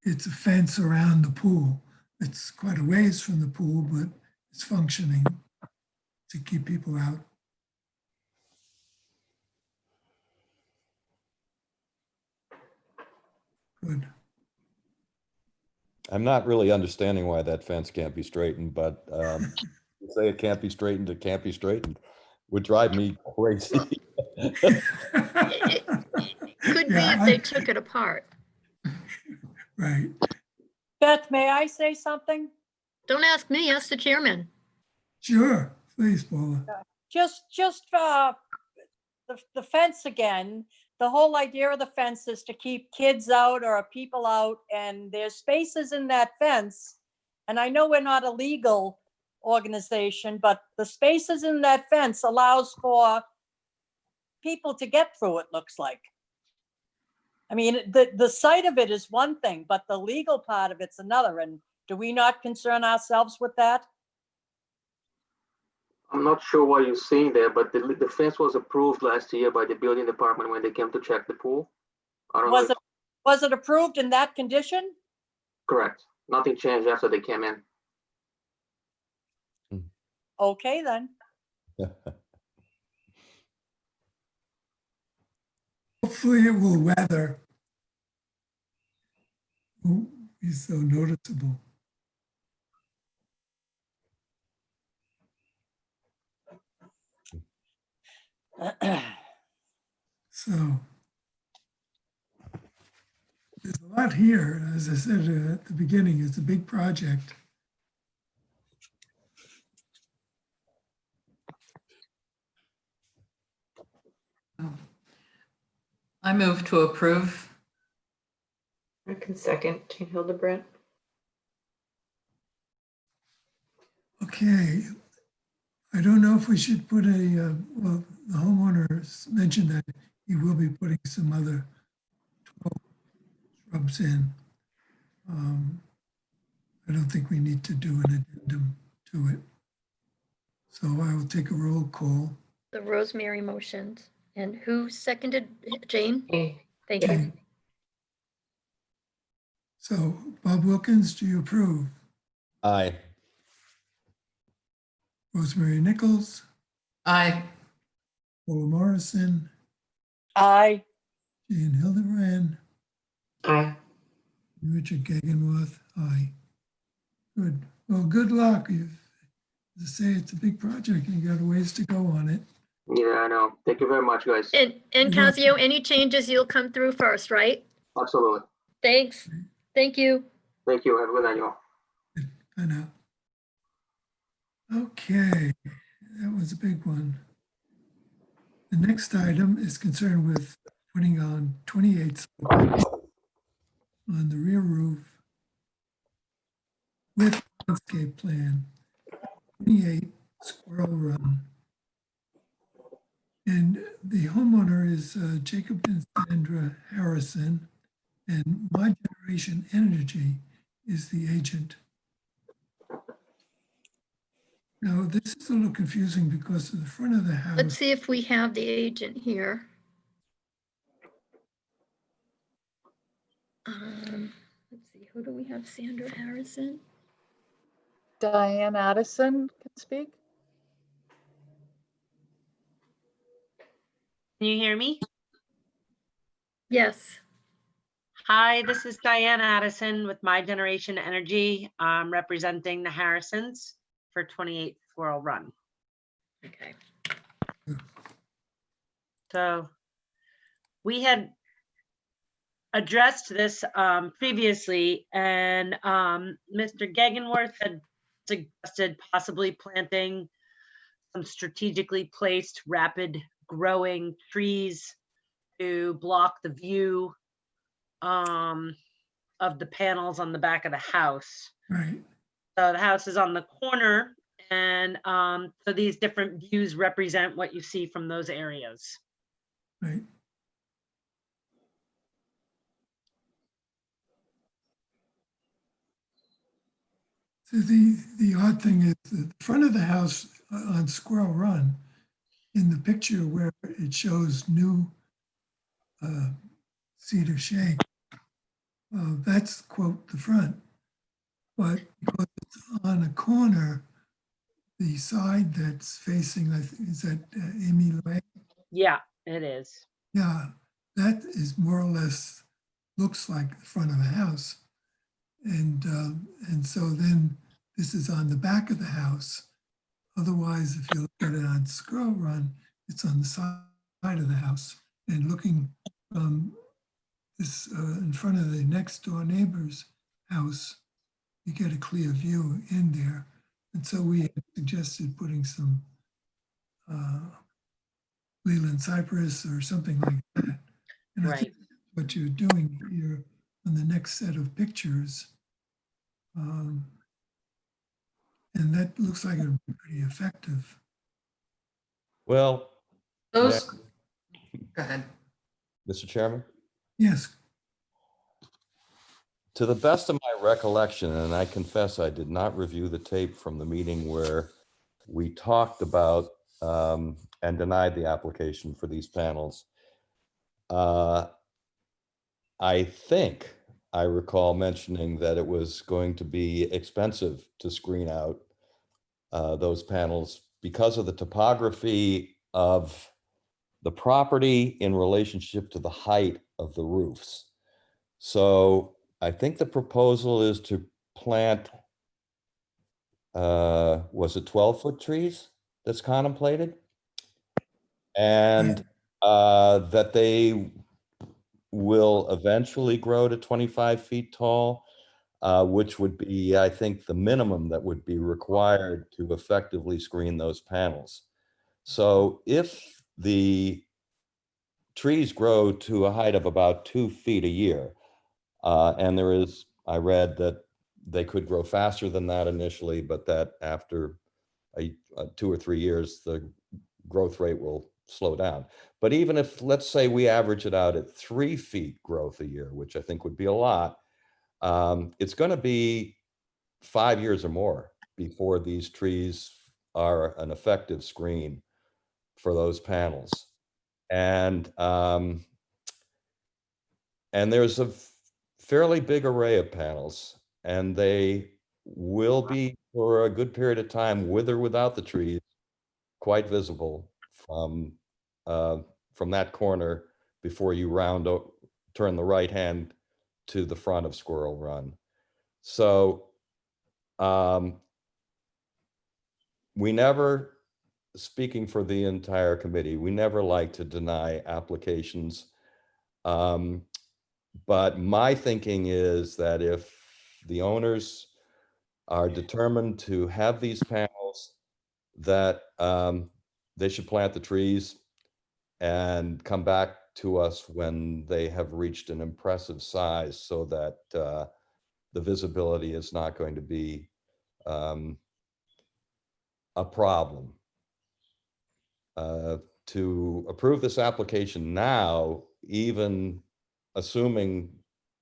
it's a fence around the pool. It's quite a ways from the pool, but it's functioning to keep people out. Good. I'm not really understanding why that fence can't be straightened, but you say it can't be straightened, it can't be straightened. Would drive me crazy. It could be Yeah, if they took it apart. Right. Beth, may I say something? Don't ask me, ask the chairman. Sure. Please, Paula. Just the fence again. The whole idea of the fence is to keep kids out or people out, and there's spaces in that fence. And I know we're not a legal organization, but the spaces in that fence allows for people to get through, it looks like. I mean, the site of it is one thing, but the legal part of it's another. And do we not concern ourselves with that? I'm not sure what you're seeing there, but the fence was approved last year by the building department when they came to check the pool. I don't know. Was it approved in that condition? Correct. Nothing changed after they came in. Okay, then. Hopefully it will weather. Won't be so noticeable. So there's a lot here. As I said at the beginning, it's a big project. I move to approve. I can second Jane Hildebrandt. Okay. I don't know if we should put well, the homeowner mentioned that he will be putting some other 12 shrubs in. I don't think we need to do an addendum to it. So I will take a roll call. The Rosemary motioned. And who seconded? Jane? Hey, Thank you. So Bob Wilkins, do you approve? Aye. Rosemary Nichols, Aye. Paula Morrison, Aye. Jane Hildebrand, aye. Richard Gegenwath, aye. Good. Well, good luck. As I say, it's a big project and you got a ways to go on it. Yeah, I know. Thank you very much, guys. And Casio, any changes, you'll come through first, right? Absolutely. Thanks. Thank you. Thank you. Have a good night, you all. I know. Okay, that was a big one. The next item is concerned with putting on 28 on the rear roof with landscape plan, 28 Squirrel Run. And the homeowner is Jacob and Sandra Harrison, and My Generation Energy is the agent. Now, this is a little confusing because of the front of the house. Let's see if we have the agent here. Let's see, who do we have? Sandra Harrison? Diane Addison can speak. Can you hear me? Yes. Hi, this is Diane Addison with My Generation Energy. I'm representing the Harrisons for 28 Squirrel Run. Okay. So we had addressed this previously, and Mr. Gegenworth had suggested possibly planting some strategically placed rapid growing trees to block the view of the panels on the back of the house. Right. So the house is on the corner, and so these different views represent what you see from those areas. Right. So the odd thing is the front of the house on Squirrel Run, in the picture where it shows new cedar shake. That's, quote, the front. But because it's on a corner, the side that's facing, I think, is that Amy Lane? Yeah, it is. Yeah, that is more or less, looks like the front of a house. And so then this is on the back of the house. Otherwise, if you look at it on Squirrel Run, it's on the side of the house. And looking this in front of the next door neighbor's house, you get a clear view in there. And so we had suggested putting some Leland cypress or something like that. And I think what you're doing here on the next set of pictures, and that looks like it would be pretty effective. Well, Those, go ahead. Mr. Chairman, Yes, to the best of my recollection, and I confess I did not review the tape from the meeting where we talked about and denied the application for these panels. I think I recall mentioning that it was going to be expensive to screen out those panels because of the topography of the property in relationship to the height of the roofs. So I think the proposal is to plant, was it 12-foot trees that's contemplated? And that they will eventually grow to 25 feet tall, which would be, I think, the minimum that would be required to effectively screen those panels. So if the trees grow to a height of about 2 feet a year, and there is, I read that they could grow faster than that initially, but that after 2 or 3 years, the growth rate will slow down. But even if, let's say we average it out at 3 feet growth a year, which I think would be a lot, it's going to be 5 years or more before these trees are an effective screen for those panels. And there's a fairly big array of panels, and they will be, for a good period of time, with or without the trees, quite visible from that corner before you turn the right hand to the front of Squirrel Run. So we never, speaking for the entire committee, we never like to deny applications. But my thinking is that if the owners are determined to have these panels, that they should plant the trees and come back to us when they have reached an impressive size, so that the visibility is not going to be a problem. To approve this application now, even assuming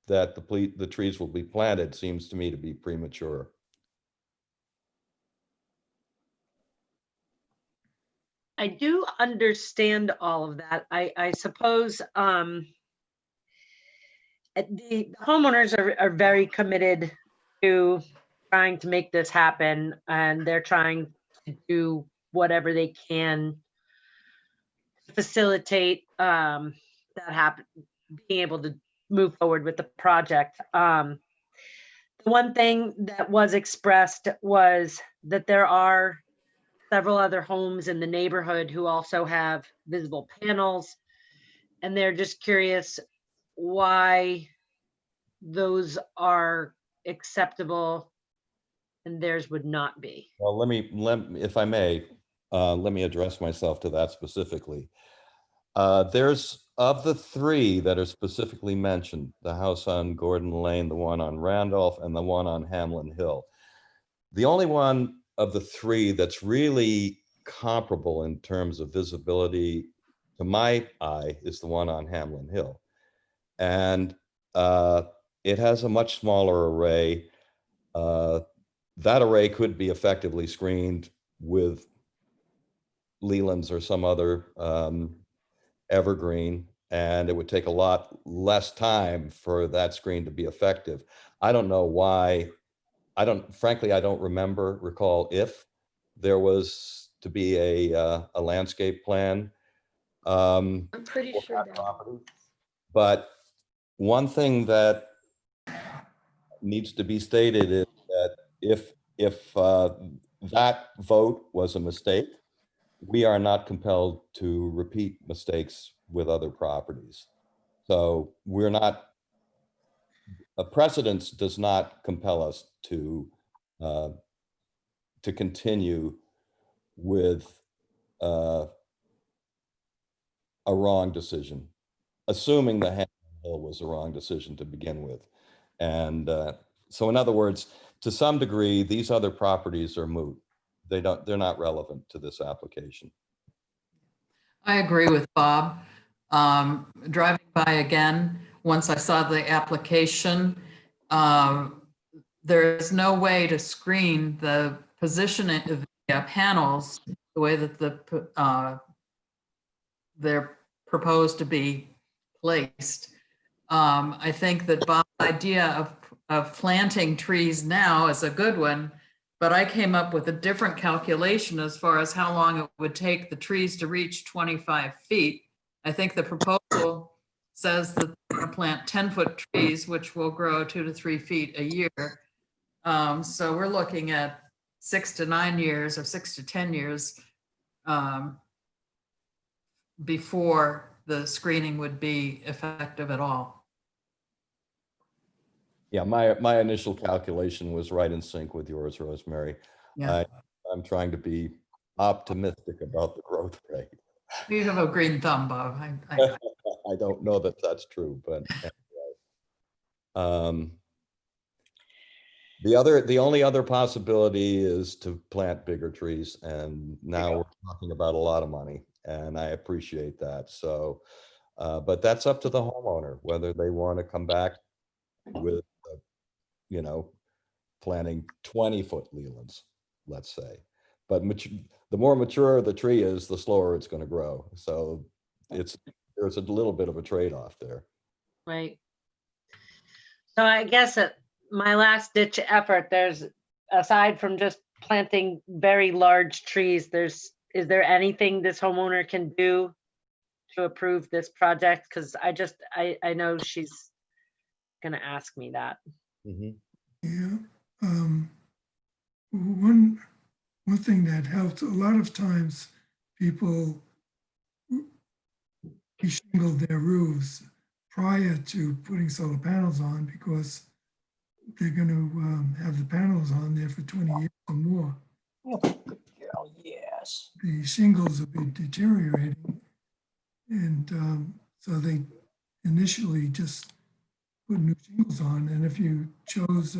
that the trees will be planted, seems to me to be premature. I do understand all of that. I suppose the homeowners are very committed to trying to make this happen, and they're trying to do whatever they can to facilitate that happen, being able to move forward with the project. The one thing that was expressed was that there are several other homes in the neighborhood who also have visible panels, and they're just curious why those are acceptable and theirs would not be. Well, if I may, let me address myself to that specifically. There's, of the 3 that are specifically mentioned, the house on Gordon Lane, the one on Randolph, and the one on Hamlin Hill. The only one of the 3 that's really comparable in terms of visibility to my eye is the one on Hamlin Hill. And it has a much smaller array. That array could be effectively screened with Leland's or some other evergreen. and it would take a lot less time for that screen to be effective. I don't know why. Frankly, I don't recall if there was to be a landscape plan. I'm pretty for sure that that. property. But one thing that needs to be stated is that if that vote was a mistake, we are not compelled to repeat mistakes with other properties. So we're not, a precedence does not compel us to continue with a wrong decision, assuming the Hamilton Hill was a wrong decision to begin with. And so in other words, to some degree, these other properties are moot. They're not relevant to this application. I agree with Bob. Driving by again, once I saw the application, there is no way to screen the positioning of the panels the way that they're proposed to be placed. I think that Bob's idea of planting trees now is a good one, but I came up with a different calculation as far as how long it would take the trees to reach 25 feet. I think the proposal says that they're going to plant 10-foot trees, which will grow 2 to 3 feet a year. So we're looking at 6 to 9 years or 6 to 10 years before the screening would be effective at all. Yeah, my initial calculation was right in sync with yours, Rosemary. Yeah. I'm trying to be optimistic about the growth rate. You have a green thumb, Bob. I don't know that that's true, but anyway. The only other possibility is to plant bigger trees, and now we're talking about a lot of money, and I appreciate that. So, but that's up to the homeowner, whether they want to come back with, planting 20-foot Lelands, let's say. But the more mature the tree is, the slower it's going to grow. So there's a little bit of a trade-off there. Right. So I guess my last ditch effort, there's, aside from just planting very large trees, is there anything this homeowner can do to approve this project? Because I know she's gonna ask me that. Yeah. One thing that helps, a lot of times people reshingle their roofs prior to putting solar panels on because they're going to have the panels on there for 20 years or more. Oh, good girl, yes. The shingles will be deteriorating. And so they initially just put new shingles on. And if you chose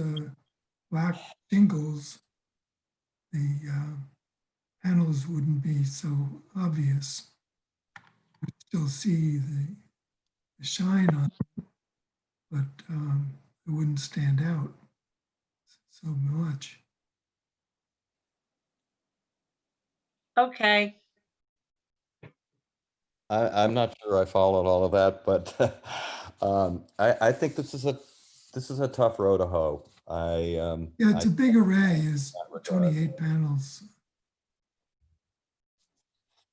black shingles, the panels wouldn't be so obvious. You'd still see the shine on it, but it wouldn't stand out so much. Okay. I'm not sure I followed all of that, but I think this is a tough row to hoe. Yeah, it's a big array, is 28 panels.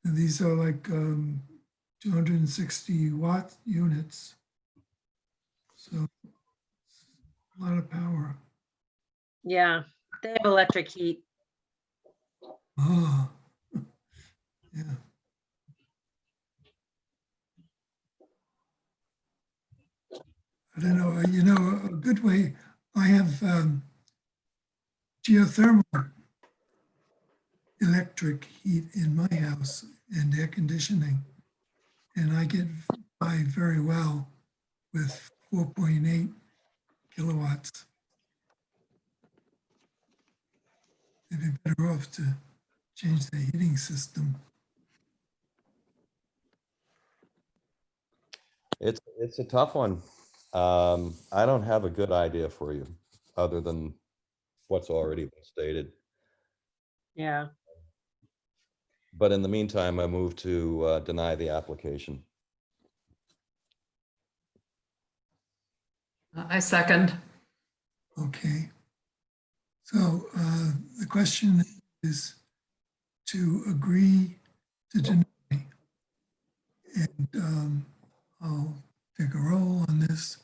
And these are like 260 watt units. So a lot of power. Yeah, they have electric heat. Oh, yeah. I don't know, a good way, I have geothermal electric heat in my house and air conditioning. And I get by very well with 4.8 kilowatts. They'd be better off to change their heating system. It's a tough one. I don't have a good idea for you other than what's already been stated. Yeah. But in the meantime, I move to deny the application. I second. Okay. So the question is to agree to deny. And I'll take a roll on this.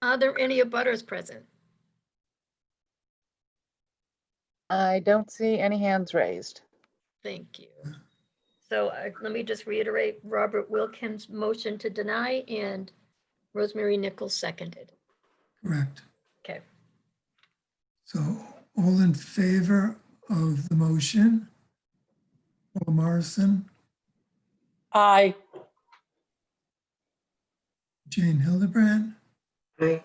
Are there any abutters present? I don't see any hands raised. Thank you. So let me just reiterate, Robert Wilkins motion to deny and Rosemary Nichols seconded. Correct. Okay. So all in favor of the motion? Paul Morrison, Aye. Jane Hildebrand, Aye.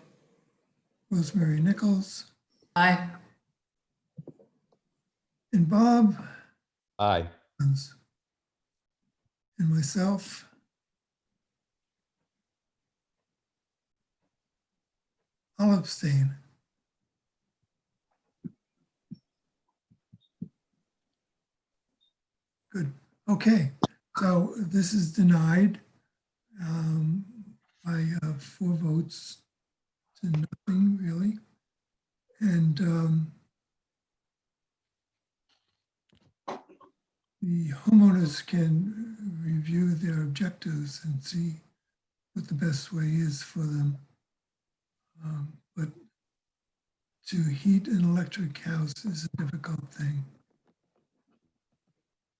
Rosemary Nichols, Aye. and Bob, Aye. and myself. I'll abstain. Good. Okay, so this is denied by 4 votes to nothing, really. And the homeowners can review their objectives and see what the best way is for them. But to heat an electric house is a difficult thing.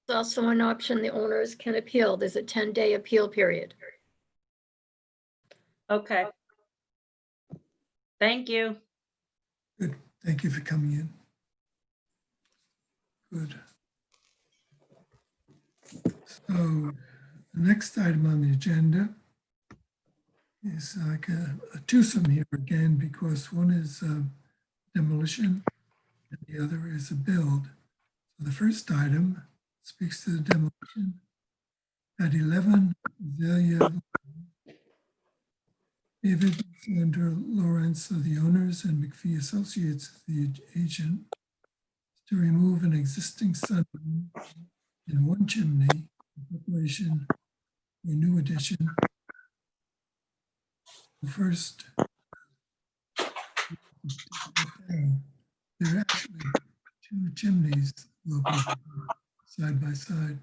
It's also an option the owners can appeal. There's a 10-day appeal period. Okay. Thank you. Good. Thank you for coming in. Good. So the next item on the agenda is like a twosome here again, because one is demolition and the other is a build. So the first item speaks to the demolition at 11 Azalea. David and Sandra Lawrence are the owners and McPhee Associates, the agent, to remove an existing sunroom and 1 chimney in preparation for a new addition. First, there are actually 2 chimneys located side by side.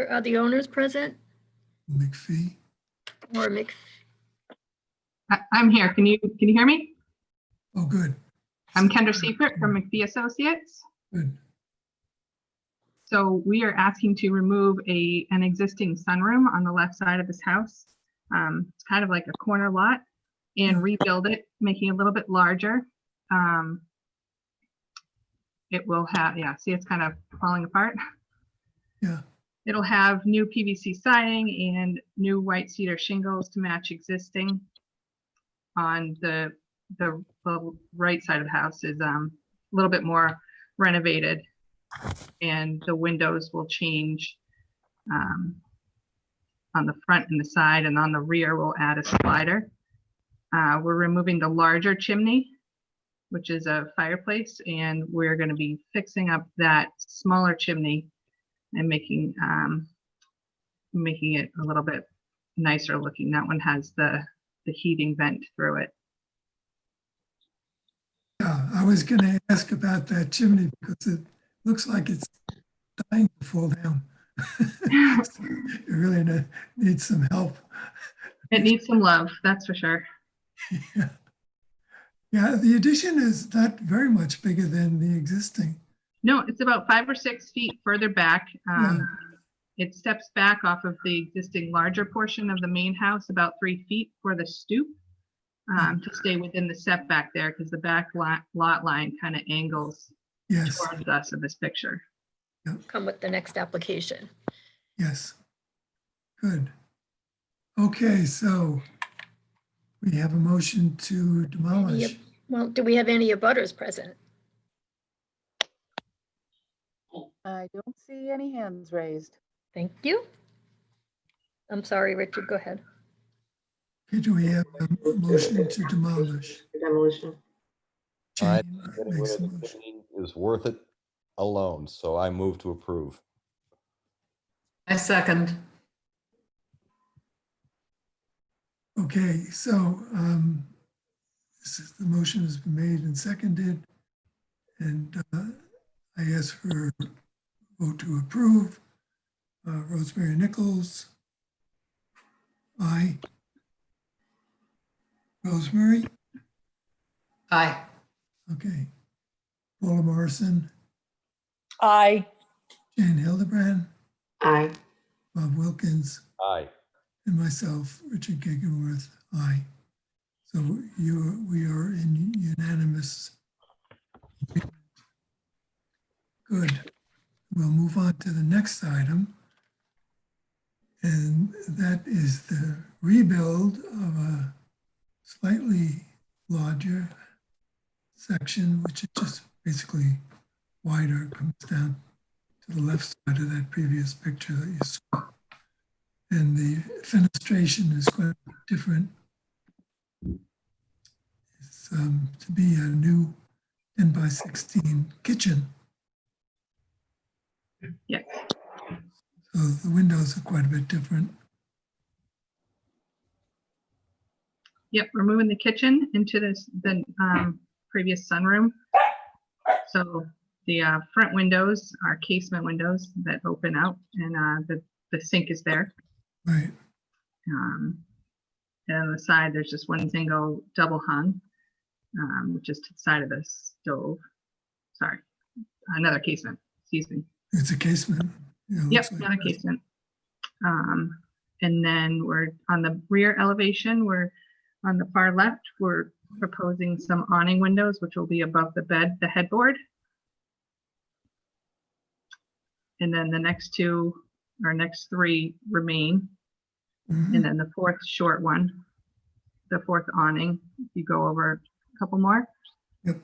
Are the owners present McPhee. or I'm here. Can you hear me? Oh, good. I'm Kendra Seifert from McPhee Associates. Good. So we are asking to remove an existing sunroom on the left side of this house. It's kind of like a corner lot, and rebuild it, making it a little bit larger. It will have, yeah, see, it's kind of falling apart. Yeah. It'll have new PVC siding and new white cedar shingles to match existing. On the right side of the house is a little bit more renovated, and the windows will change on the front and the side, and on the rear we'll add a slider. We're removing the larger chimney, which is a fireplace, and we're going to be fixing up that smaller chimney and making it a little bit nicer looking. That one has the heating vent through it. Yeah, I was going to ask about that chimney because it looks like it's dying to fall down. It really needs some help. It needs some love, that's for sure. Yeah. Yeah, the addition is not very much bigger than the existing. No, it's about 5 or 6 feet further back. Yeah. It steps back off of the existing larger portion of the main house, about 3 feet for the stoop, to stay within the setback there, because the back lot line kind of angles towards us in this picture. come with the next application? Yes. Good. Okay, so we have a motion to demolish. Well, do we have any abutters present? I don't see any hands raised. Thank you. I'm sorry, Richard, go ahead. Okay, do we have a motion to demolish? Demolition. I Jane getting rid makes of a the motion. chimney is worth it alone, so I move to approve. I second. Okay, so the motion has been made and seconded. And I ask for a vote to approve. Rosemary Nichols. Aye. Rosemary? Aye. Okay. Paula Morrison, Aye. Jane Hildebrand, Aye. Bob Wilkins, Aye. and myself, Richard Gegenworth. Aye. So we are in unanimous. Good. We'll move on to the next item. And that is the rebuild of a slightly larger section, which is just basically wider, comes down to the left side of that previous picture that you saw. And the fenestration is quite different. It's to be a new 10 by 16 kitchen. Yeah. So the windows are quite a bit different. Yep, we're moving the kitchen into the previous sunroom. So the front windows are casement windows that open out, and the sink is there. Right. And on the side, there's just one single double hung, which is to the side of the stove. Sorry, another casement. Excuse me. It's a casement. Yeah, it Yep, looks like another that. casement. And then we're on the rear elevation. We're on the far left. We're proposing some awning windows, which will be above the bed, the headboard. And then the next two or next three remain. Mhm. And then the fourth short one, the fourth awning, if you go over a couple more. Yep.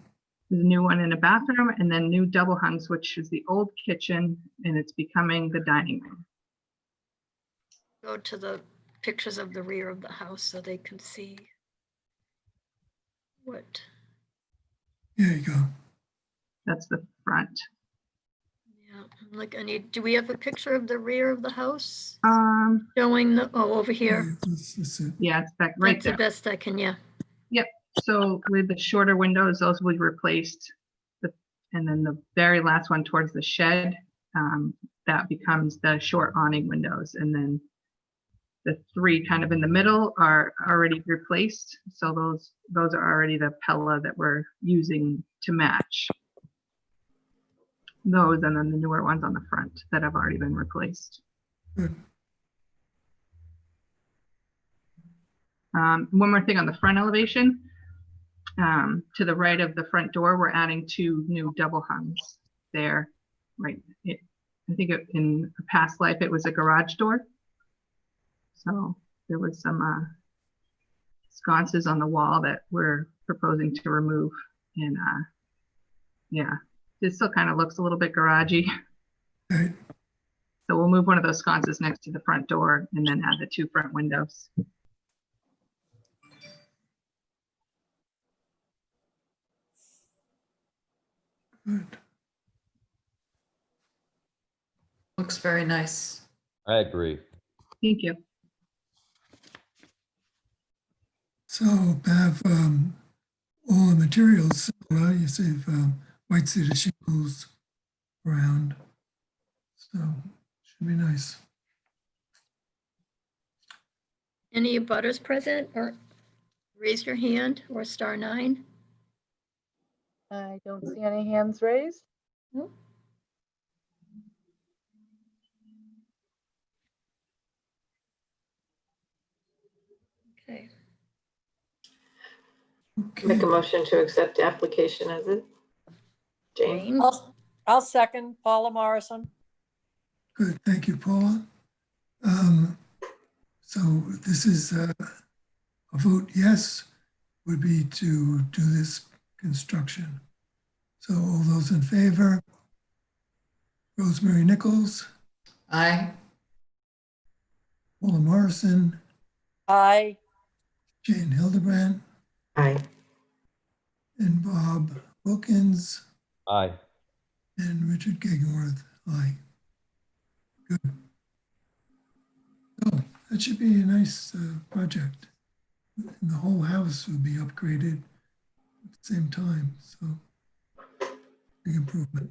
There's a new one in a bathroom, and then new double hungs, which is the old kitchen, and it's becoming the dining room. Go to the pictures of the rear of the house so they can see what. There you go. That's the front. Yeah, like I need, do we have a picture of the rear of the house Um, showing the, oh, over here? This is it. yeah, it's back right That's the there. best I can, yeah. Yep. So with the shorter windows, those will be replaced. And then the very last one towards the shed, that becomes the short awning windows. And then the three kind of in the middle are already replaced. So those are already the Pella that we're using to match those, and then the newer ones on the front that have already been replaced. Good. One more thing on the front elevation. To the right of the front door, we're adding two new double hungs there. Right. I think in a past life, it was a garage door. So there was some sconces on the wall that we're proposing to remove. And yeah, it still kind of looks a little bit garagey. Right. So we'll move one of those sconces next to the front door and then add the two front windows. Good. Looks very nice. I agree. Thank you. So have all the materials similar. You save white cedar shingles around. So should be nice. Any butters present or raise your hand or *9? I don't see any hands raised. Nope. Okay. Make a Okay. motion to accept the application as it. Jane? Jane? I'll second Paula Morrison. Good. Thank you, Paula. So this is a vote yes would be to do this construction. So all those in favor? Rosemary Nichols, Aye. Paula Morrison, Aye. Jane Hildebrand, Aye. and Bob Wilkins, Aye. and Richard Gegenworth. Aye. Good. Oh, that should be a nice project. and the whole house would be upgraded at the same time. So big improvement.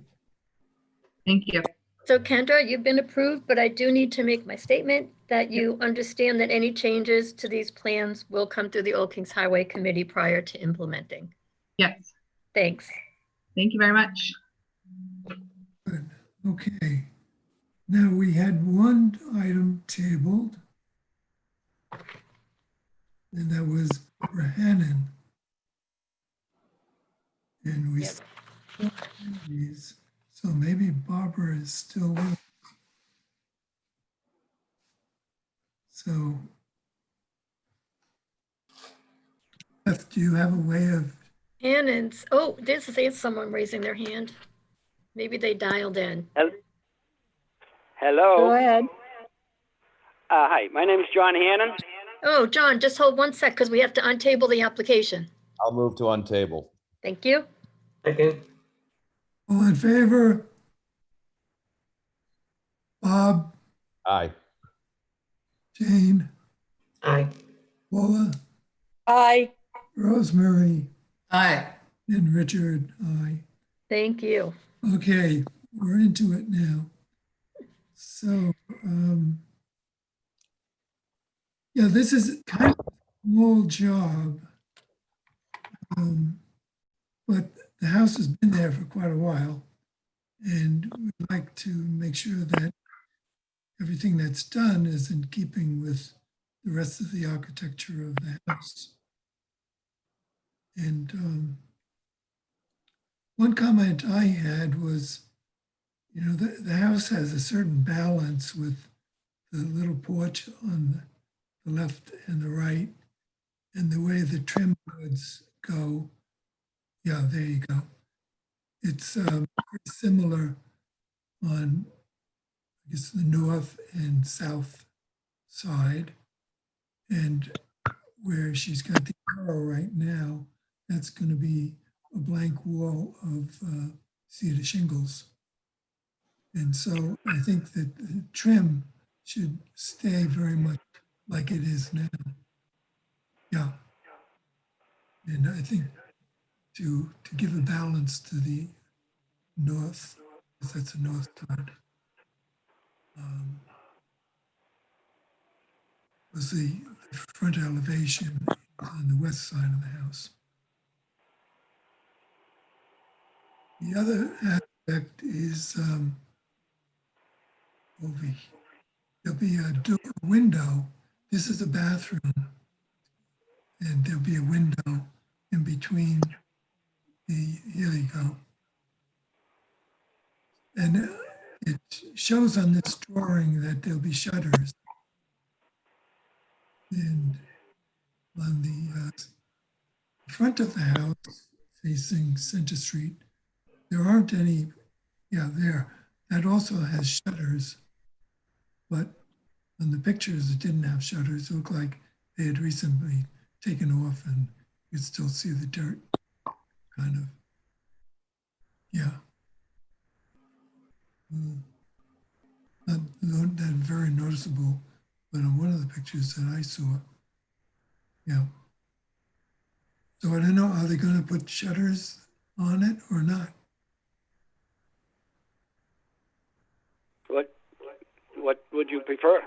Thank you. So Kendra, you've been approved, but I do need to make my statement that you understand that any changes to these plans will come through the Old Kings Highway Committee prior to implementing. Yes. Thanks. Thank you very much. Good. Okay. Now we had one item tabled, and that was Barbara Hannon. And we Yep. still have these. So maybe Barbara is still with us. So Beth, do you have a way of, Hannon's, oh, there's someone raising their hand. Maybe they dialed in. Go Hello. ahead. Hi, my name is John Hannon. Oh, John, just hold one sec because we have to untable the application. I'll move to untable. Thank you. Second. all in favor? Bob, Aye. Jane, Aye. Paula, Aye. Rosemary, Aye. and Richard, aye. Thank you. Okay, we're into it now. So, yeah, this is kind of a small job. But the house has been there for quite a while. And we'd like to make sure that everything that's done is in keeping with the rest of the architecture of the house. And one comment I had was, you know, the house has a certain balance with the little porch on the left and the right, and the way the trim boards go. Yeah, there you go. It's pretty similar on, I guess, the north and south side. And where she's got the arrow right now, that's going to be a blank wall of cedar shingles. And so I think that the trim should stay very much like it is now. Yeah. And I think to give a balance to the north, because that's the north side, was the front elevation on the west side of the house. The other aspect is over here. There'll be a window. This is a bathroom, and there'll be a window in between here you go. And it shows on this drawing that there'll be shutters. And on the front of the house facing Center Street, there aren't any, yeah, there. That also has shutters, but on the pictures it didn't have shutters. It looked like they had recently taken off and you could still see the dirt, kind of. Yeah. Not that very noticeable, but on one of the pictures that I saw, yeah. So I don't know, are they going to put shutters on it or not? What would you prefer?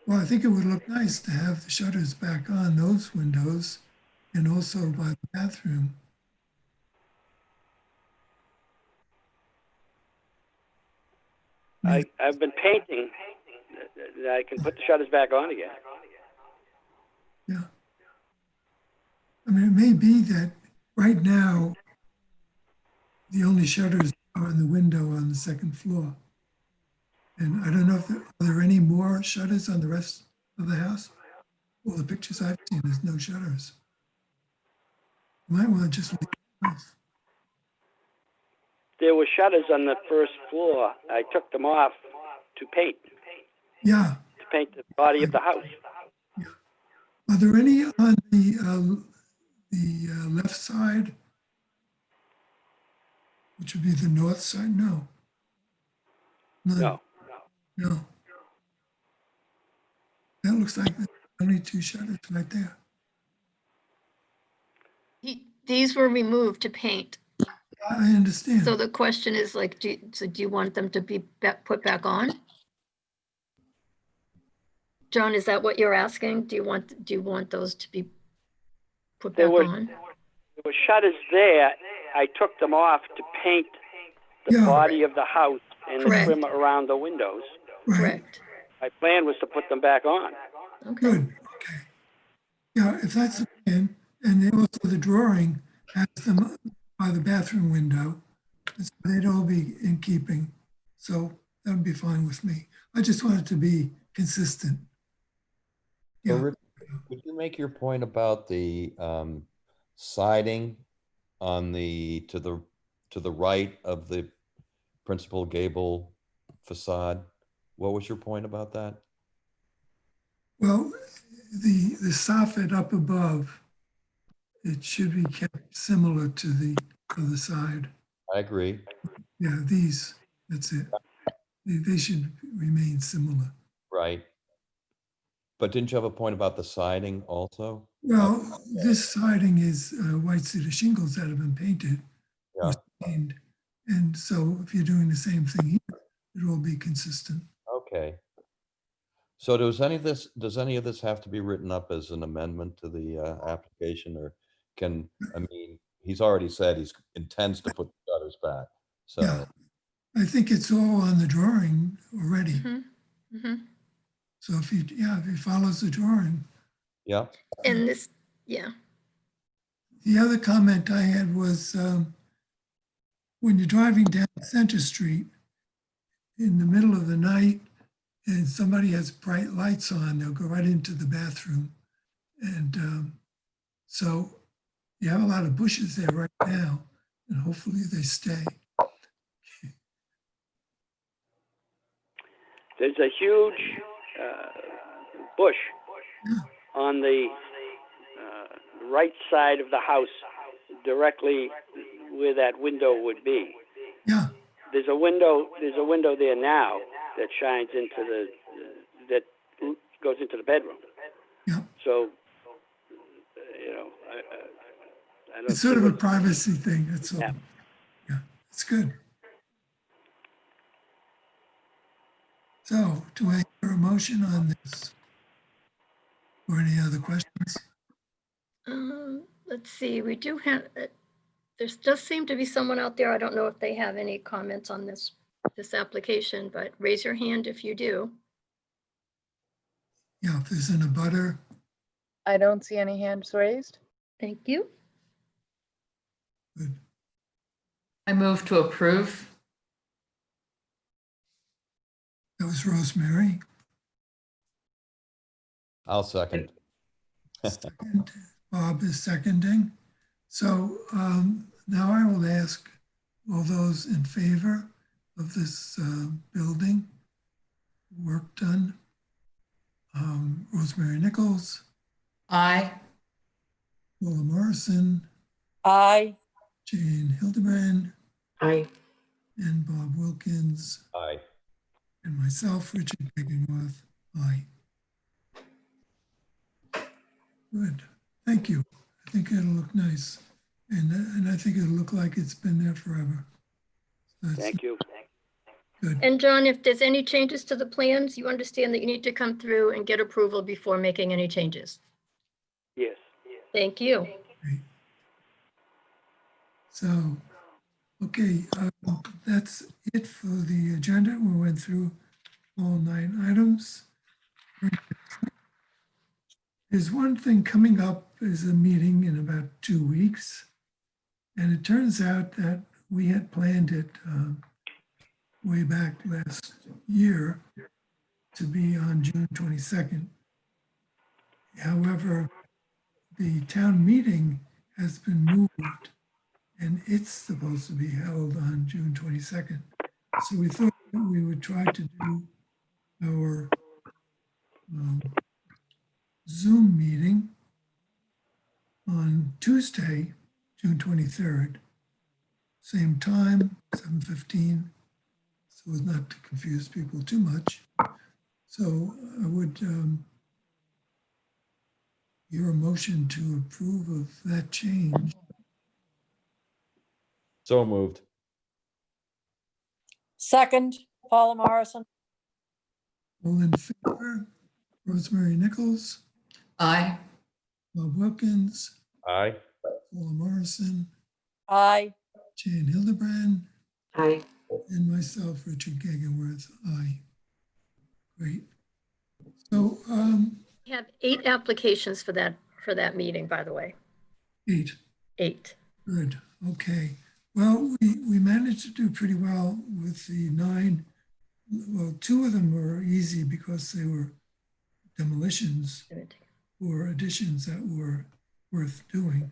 Well, I think it would look nice to have the shutters back on those windows and also by the bathroom. I've been painting. I can put the shutters back on again. Yeah. I mean, it may be that right now, the only shutters are in the window on the second floor. And I don't know if are there any more shutters on the rest of the house? Well, the pictures I've seen, there's no shutters. You might want to just leave it off. There were shutters on the first floor. I took them off to paint. Yeah. To paint the body of the house. Yeah. Are there any on the left side, which would be the north side? No. None. No. No. That looks like the only two shutters right there. These were removed to paint. I understand. So the question is like, do you want them to be put back on? John, is that what you're asking? Do you want those to be put There back were- on? There were shutters there. I took them off to paint the Yeah. body of the house and the Correct. trim around the windows. Right, Correct. My plan was to put them back on. Okay. good, okay. Yeah, if that's the plan, and then also the drawing has them by the bathroom window, so they'd all be in keeping. So that would be fine with me. I just wanted to be consistent. So Yeah. Rich, would you make your point about the siding on to the right of the principal gable facade? What was your point about that? Well, the soffit up above, it should be kept similar to the other side. I agree. Yeah, these, that's it. They should remain similar. Right. But didn't you have a point about the siding also? Well, this siding is white cedar shingles that have been painted. Yeah. Or stained. And so if you're doing the same thing here, it will be consistent. Okay. So does any of this have to be written up as an amendment to the application, or he's already said he intends to put the shutters back. So Yeah. I think it's all on the drawing already. Mm-hmm. So if he follows the drawing. yeah. And this, yeah. The other comment I had was when you're driving down Center Street in the middle of the night and somebody has bright lights on, they'll go right into the bathroom. And so you have a lot of bushes there right now, and hopefully they stay. There's a huge bush on the right side of the house, directly where that window would be. Yeah. There's a window there now that shines into that goes into the bedroom. Yeah. So, I don't It's sort of see a privacy thing, that's all. Yeah. Yeah, it's good. So do I hear a motion on this? Or any other questions? Let's see, we do have, there does seem to be someone out there. I don't know if they have any comments on this application, but raise your hand if you do. Yeah, if there's an abutter, I don't see any hands raised. Thank you. good. I move to approve. That was Rosemary. I'll second. Second, Bob is seconding. So now I will ask all those in favor of this building, work done. Rosemary Nichols, Aye. Paula Morrison, Aye. Jane Hildebrand, Aye. and Bob Wilkins, Aye. and myself, Richard Begenworth. Aye. Good. Thank you. I think it'll look nice. And I think it'll look like it's been there forever. So that's Thank you. good. And John, if there's any changes to the plans, you understand that you need to come through and get approval before making any changes. Yes. Thank you. So, okay, that's it for the agenda. We went through all 9 items. There's one thing coming up, is a meeting in about 2 weeks. And it turns out that we had planned it way back last year to be on June 22nd. However, the town meeting has been moved and it's supposed to be held on June 22nd. So we thought that we would try to do our Zoom meeting on Tuesday, June 23rd, same time, 7:15, so as not to confuse people too much. So I would hear a motion to approve of that change. So moved. Second, Paula Morrison. All in favor? Rosemary Nichols, Aye. Bob Wilkins, Aye. Paula Morrison, Aye. Jan Hildebrand, Aye. and myself, Richard Gegenworth. Aye. Great. So, We have 8 applications for that meeting, by the way. 8. 8. Good. Okay. Well, we managed to do pretty well with the 9. Well, 2 of them were easy because they were demolitions or additions that were worth doing.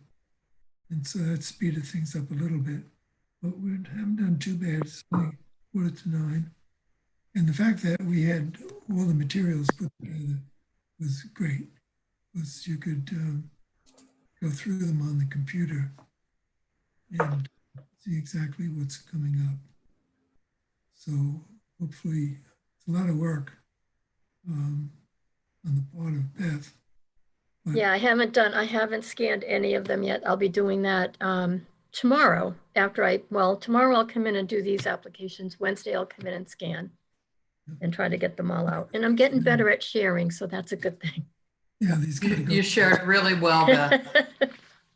And so that speeded things up a little bit. But we haven't done too bad. It's only 8-9. And the fact that we had all the materials put together was great, because you could go through them on the computer and see exactly what's coming up. So hopefully, it's a lot of work on the part of Beth. But Yeah, I haven't scanned any of them yet. I'll be doing that tomorrow tomorrow I'll come in and do these applications. Wednesday, I'll come in and scan and try to get them all out. And I'm getting better at sharing, so that's a good thing. yeah, these gotta go. You shared really well, Beth.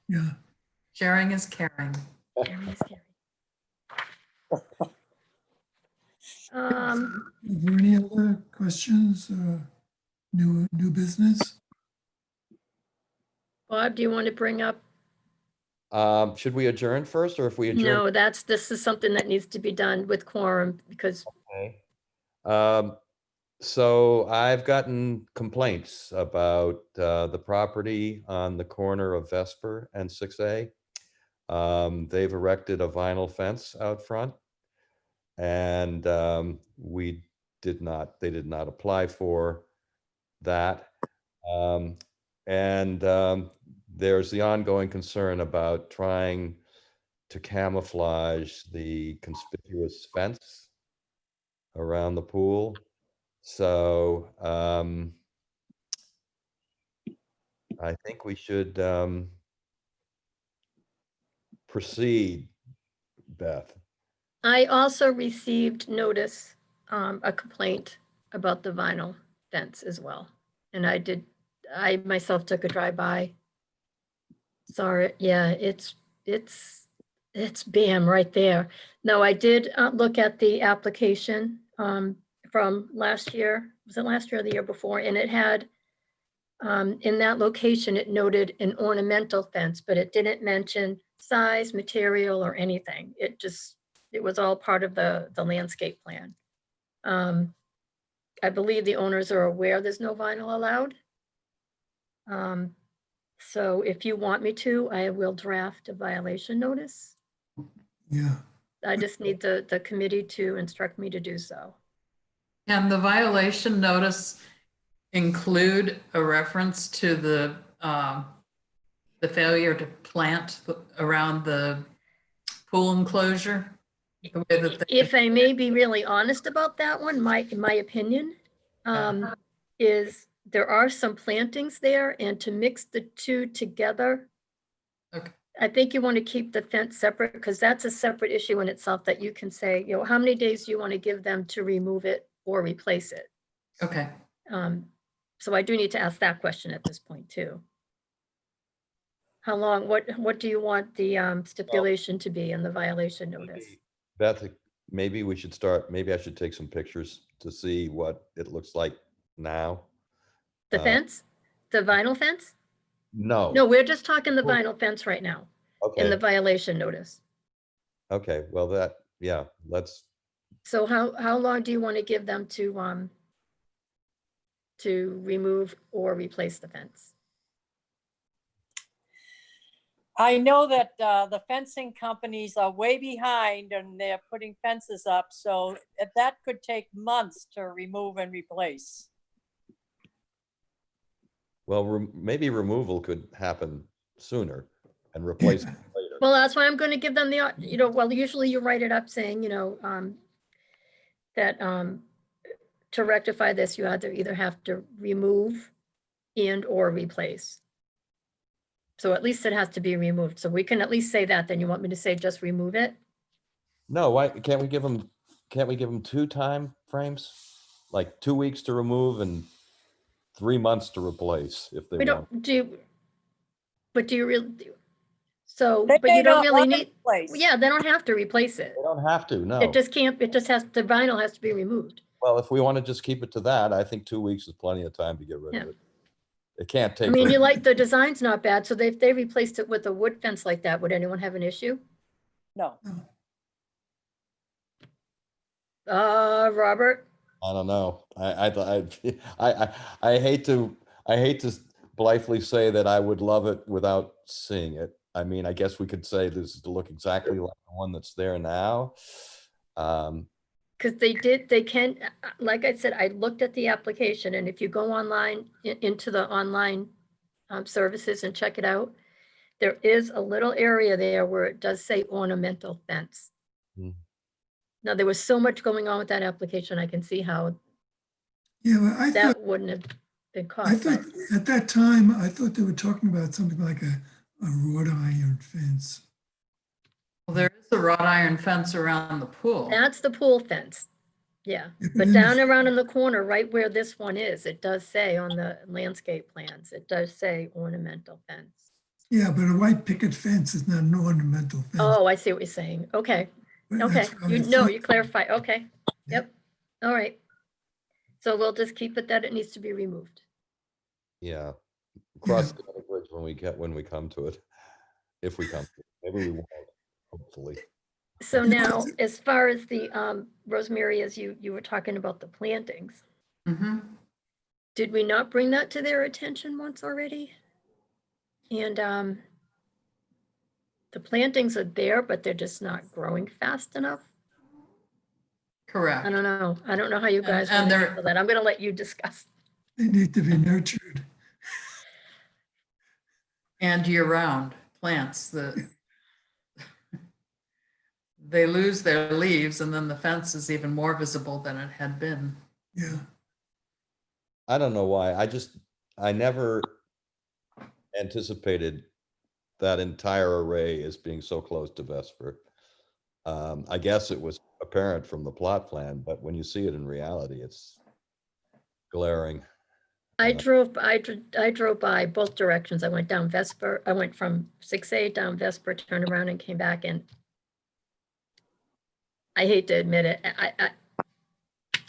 Yeah. Sharing is caring. Sharing is caring. Are there any other questions? New business? Bob, do you want to bring up? Should we adjourn first, or if we adjourn? No, this is something that needs to be done with quorum because Okay. So I've gotten complaints about the property on the corner of Vesper and 6A. They've erected a vinyl fence out front, and they did not apply for that. There's the ongoing concern about trying to camouflage the conspicuous fence around the pool. So I think we should proceed, Beth. I also received notice, a complaint about the vinyl fence as well. And I myself took a drive-by. Saw it, yeah, it's bam right there. No, I did look at the application from last year. Was it last year or the year before? And it had, in that location, it noted an ornamental fence, but it didn't mention size, material, or anything. It was all part of the landscape plan. I believe the owners are aware there's no vinyl allowed. So if you want me to, I will draft a violation notice. Yeah. I just need the committee to instruct me to do so. Can the violation notice include a reference to the failure to plant around the pool enclosure? The way that If I may be really honest about that one, my opinion is there are some plantings there, and to mix the two together, Okay. I think you want to keep the fence separate, because that's a separate issue in itself that you can say, how many days do you want to give them to remove it or replace it? Okay. So I do need to ask that question at this point too. How long, what do you want the stipulation to be in the violation notice? Beth, maybe we should start, maybe I should take some pictures to see what it looks like now. The fence? The vinyl fence? No. No, we're just talking the vinyl fence right now in the Okay, violation notice. okay, well let's, So how long do you want to give them to remove or replace the fence? I know that the fencing companies are way behind and they're putting fences up, so that could take months to remove and replace. well, maybe removal could happen sooner and replace it later. Well, that's why I'm going to give them the, well, usually you write it up saying, that to rectify this, you either have to remove and or replace. So at least it has to be removed. So we can at least say that. Then you want me to say just remove it? No, why, can't we give them 2 time frames? Like 2 weeks to remove and 3 months to replace if they We want. don't do, but do you really, so, They but may you don't not really want to need, replace. yeah, they don't have to replace it. They don't have to, no. It just can't, it just has, the vinyl has to be removed. Well, if we want to just keep it to that, I think 2 weeks is plenty of time to get rid Yeah. of it. It can't take. I mean, you like, the design's not bad, so if they replaced it with a wood fence like that, would anyone have an issue? No. Robert? I don't know. I hate to blithely say that I would love it without seeing it. I mean, I guess we could say this is to look exactly like the one that's there now. Because they can, like I said, I looked at the application, and if you go online, into the online services and check it out, there is a little area there where it does say ornamental fence. Hmm. Now, there was so much going on with that application, I can see how Yeah, but I that thought, wouldn't have been I caught. thought at that time, I thought they were talking about something like a wrought iron fence. Well, there is a wrought iron fence around the pool. That's the pool fence. Yeah, Yeah, but then down the- around in the corner, right where this one is, it does say on the landscape plans, it does say ornamental fence. Yeah, but a white picket fence is not an ornamental fence. Oh, I see what you're saying. Okay, But okay. that's what I You thought. clarify. Okay, yep. All right. So we'll just keep it that it needs to be removed. Yeah. Cross the other bridge when we come to it. If we come to it. Maybe we won't, hopefully. So now, as far as the, Rosemary, as you were talking about the plantings, Mhm. did we not bring that to their attention once already? And the plantings are there, but they're just not growing fast enough. Correct. I don't know. I don't know how you guys and want to they're- handle that. I'm gonna let you discuss. They need to be nurtured. And year-round plants they lose their leaves, and then the fence is even more visible than it had been. Yeah. I don't know why. I never anticipated that entire array as being so close to Vesper. I guess it was apparent from the plot plan, but when you see it in reality, it's glaring. I drove by both directions. I went down Vesper. I went from 6A down Vesper, turned around and came back, and I hate to admit it,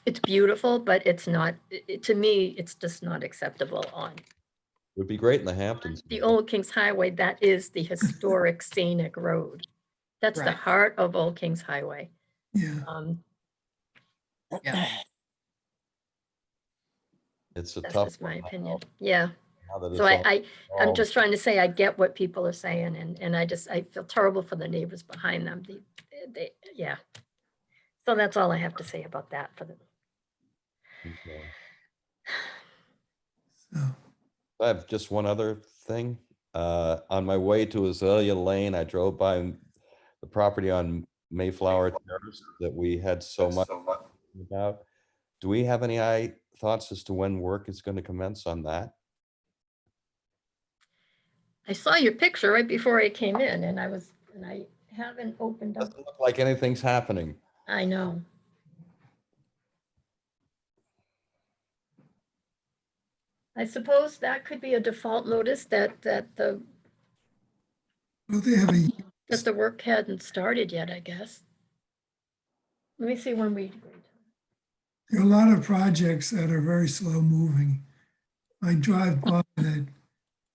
it's beautiful, but it's not, to me, it's just not acceptable on Would be great in the Hamptons. the Old Kings Highway. That is the historic scenic road. That's the Right. heart of Old Kings Highway. Yeah. Yeah. It's a That's tough just my one. opinion. Yeah. Now that So it's I'm all- just trying to say, I get what people are saying, and I feel terrible for the neighbors behind them. Yeah. So that's all I have to say about that for the. Okay. So, I have just one other thing. On my way to Azalea Lane, I drove by the property on Mayflower Terrace that we had so much about. Do we have any thoughts as to when work is going to commence on that? I saw your picture right before I came in, and I haven't opened up. Doesn't look like anything's happening. I know. I suppose that could be a default notice that the well, they have that the work hadn't started yet, I guess. Let me see when we. there are a lot of projects that are very slow moving. I drive by that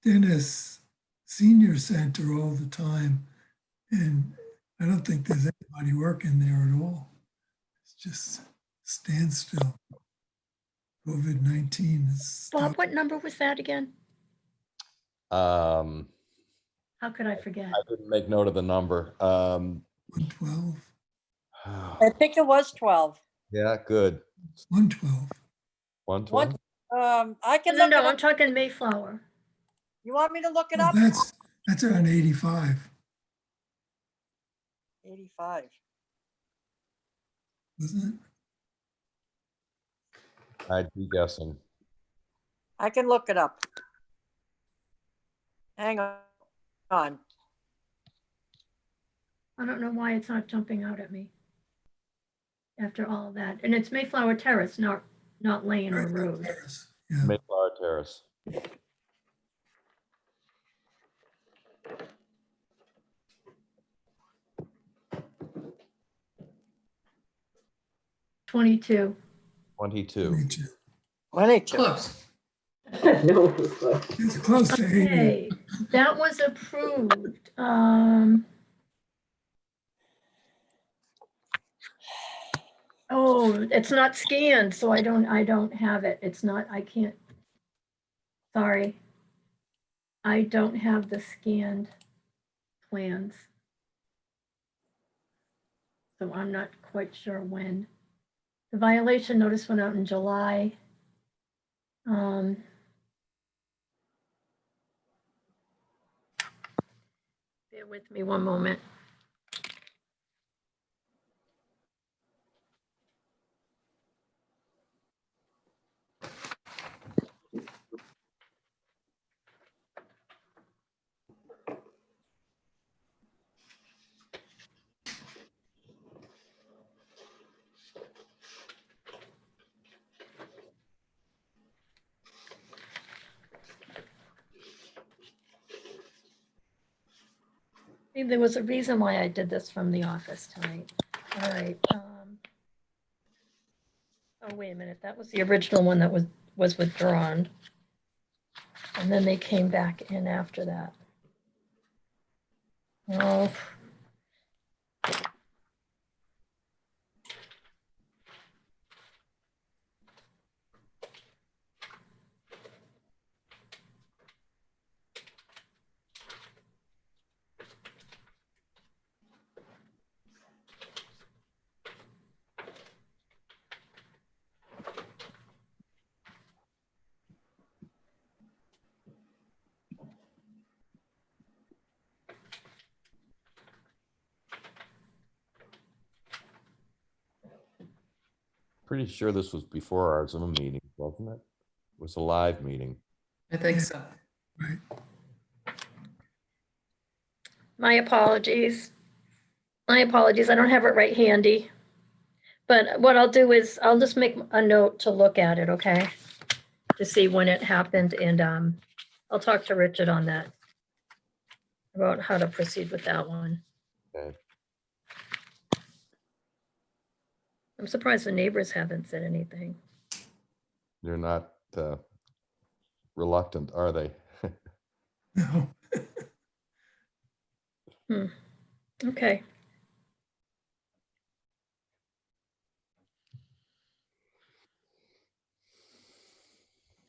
Dennis Senior Center all the time, and I don't think there's anybody working there at all. It's just standstill. COVID-19 is. Bob, what number was that again? Um, How could I forget? I didn't make note of the number. 112. I think it was 12. Yeah, good. 112. 112? I can No, look no, it I'm up. talking Mayflower. You want me to look it Well, up? that's around 85, 85. wasn't it? I'd be guessing. I can look it up. Hang on. on. I don't know why it's not jumping out at me. After all that, and it's Mayflower Terrace, not Lane or Road. Terrace, yeah. Mayflower Terrace. '22. 22. Close. No. It's close to 80. Okay, that was approved. Oh, it's not scanned, so I don't have it. It's not, I can't. Sorry. I don't have the scanned plans. So I'm not quite sure when. The violation notice went out in July. Bear with me one moment. See, there was a reason why I did this from the office tonight. All right. Oh, wait a minute. That was the original one that was withdrawn. And then they came back in after that. Oh. Pretty sure this was before our Zoom meeting, wasn't it? It was a live meeting. I think so. My apologies. My apologies. I don't have it right handy. But what I'll do is I'll just make a note to look at it, okay? To see when it happened, and I'll talk to Richard on that. About how to proceed with that one. Okay. I'm surprised the neighbors haven't said anything. They're not reluctant, are they? No. Okay.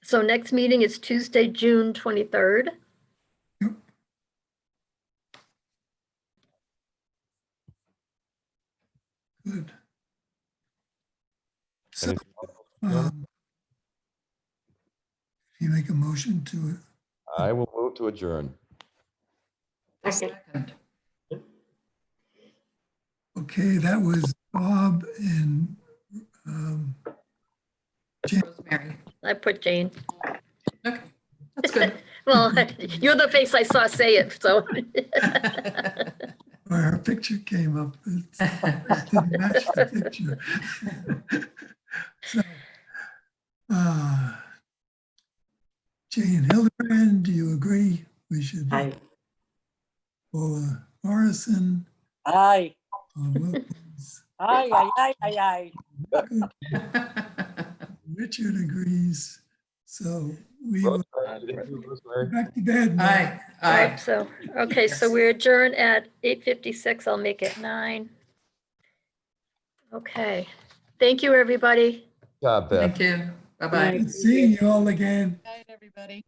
So next meeting is Tuesday, June 23rd. Good. So, Anything you make a motion to, I will move to adjourn. Second. okay, that was Bob and Jane. Rosemary. I put Jane. Okay, that's good. Well, you're the face I saw say it, so. Or her picture came up. It didn't match the picture. So, Jane Hildebrand, do you agree we should? Aye. Paula Morrison, Aye. Bob Wilkins, Aye, aye, aye, aye, Richard agrees. So we will Rosemary. go back to bed now. Aye, aye. So, okay, so we're adjourned at 8:56. I'll make it 9. Okay. Thank you, everybody. Good job, Beth. Thank you. Bye-bye. Good seeing you all again. Night, everybody.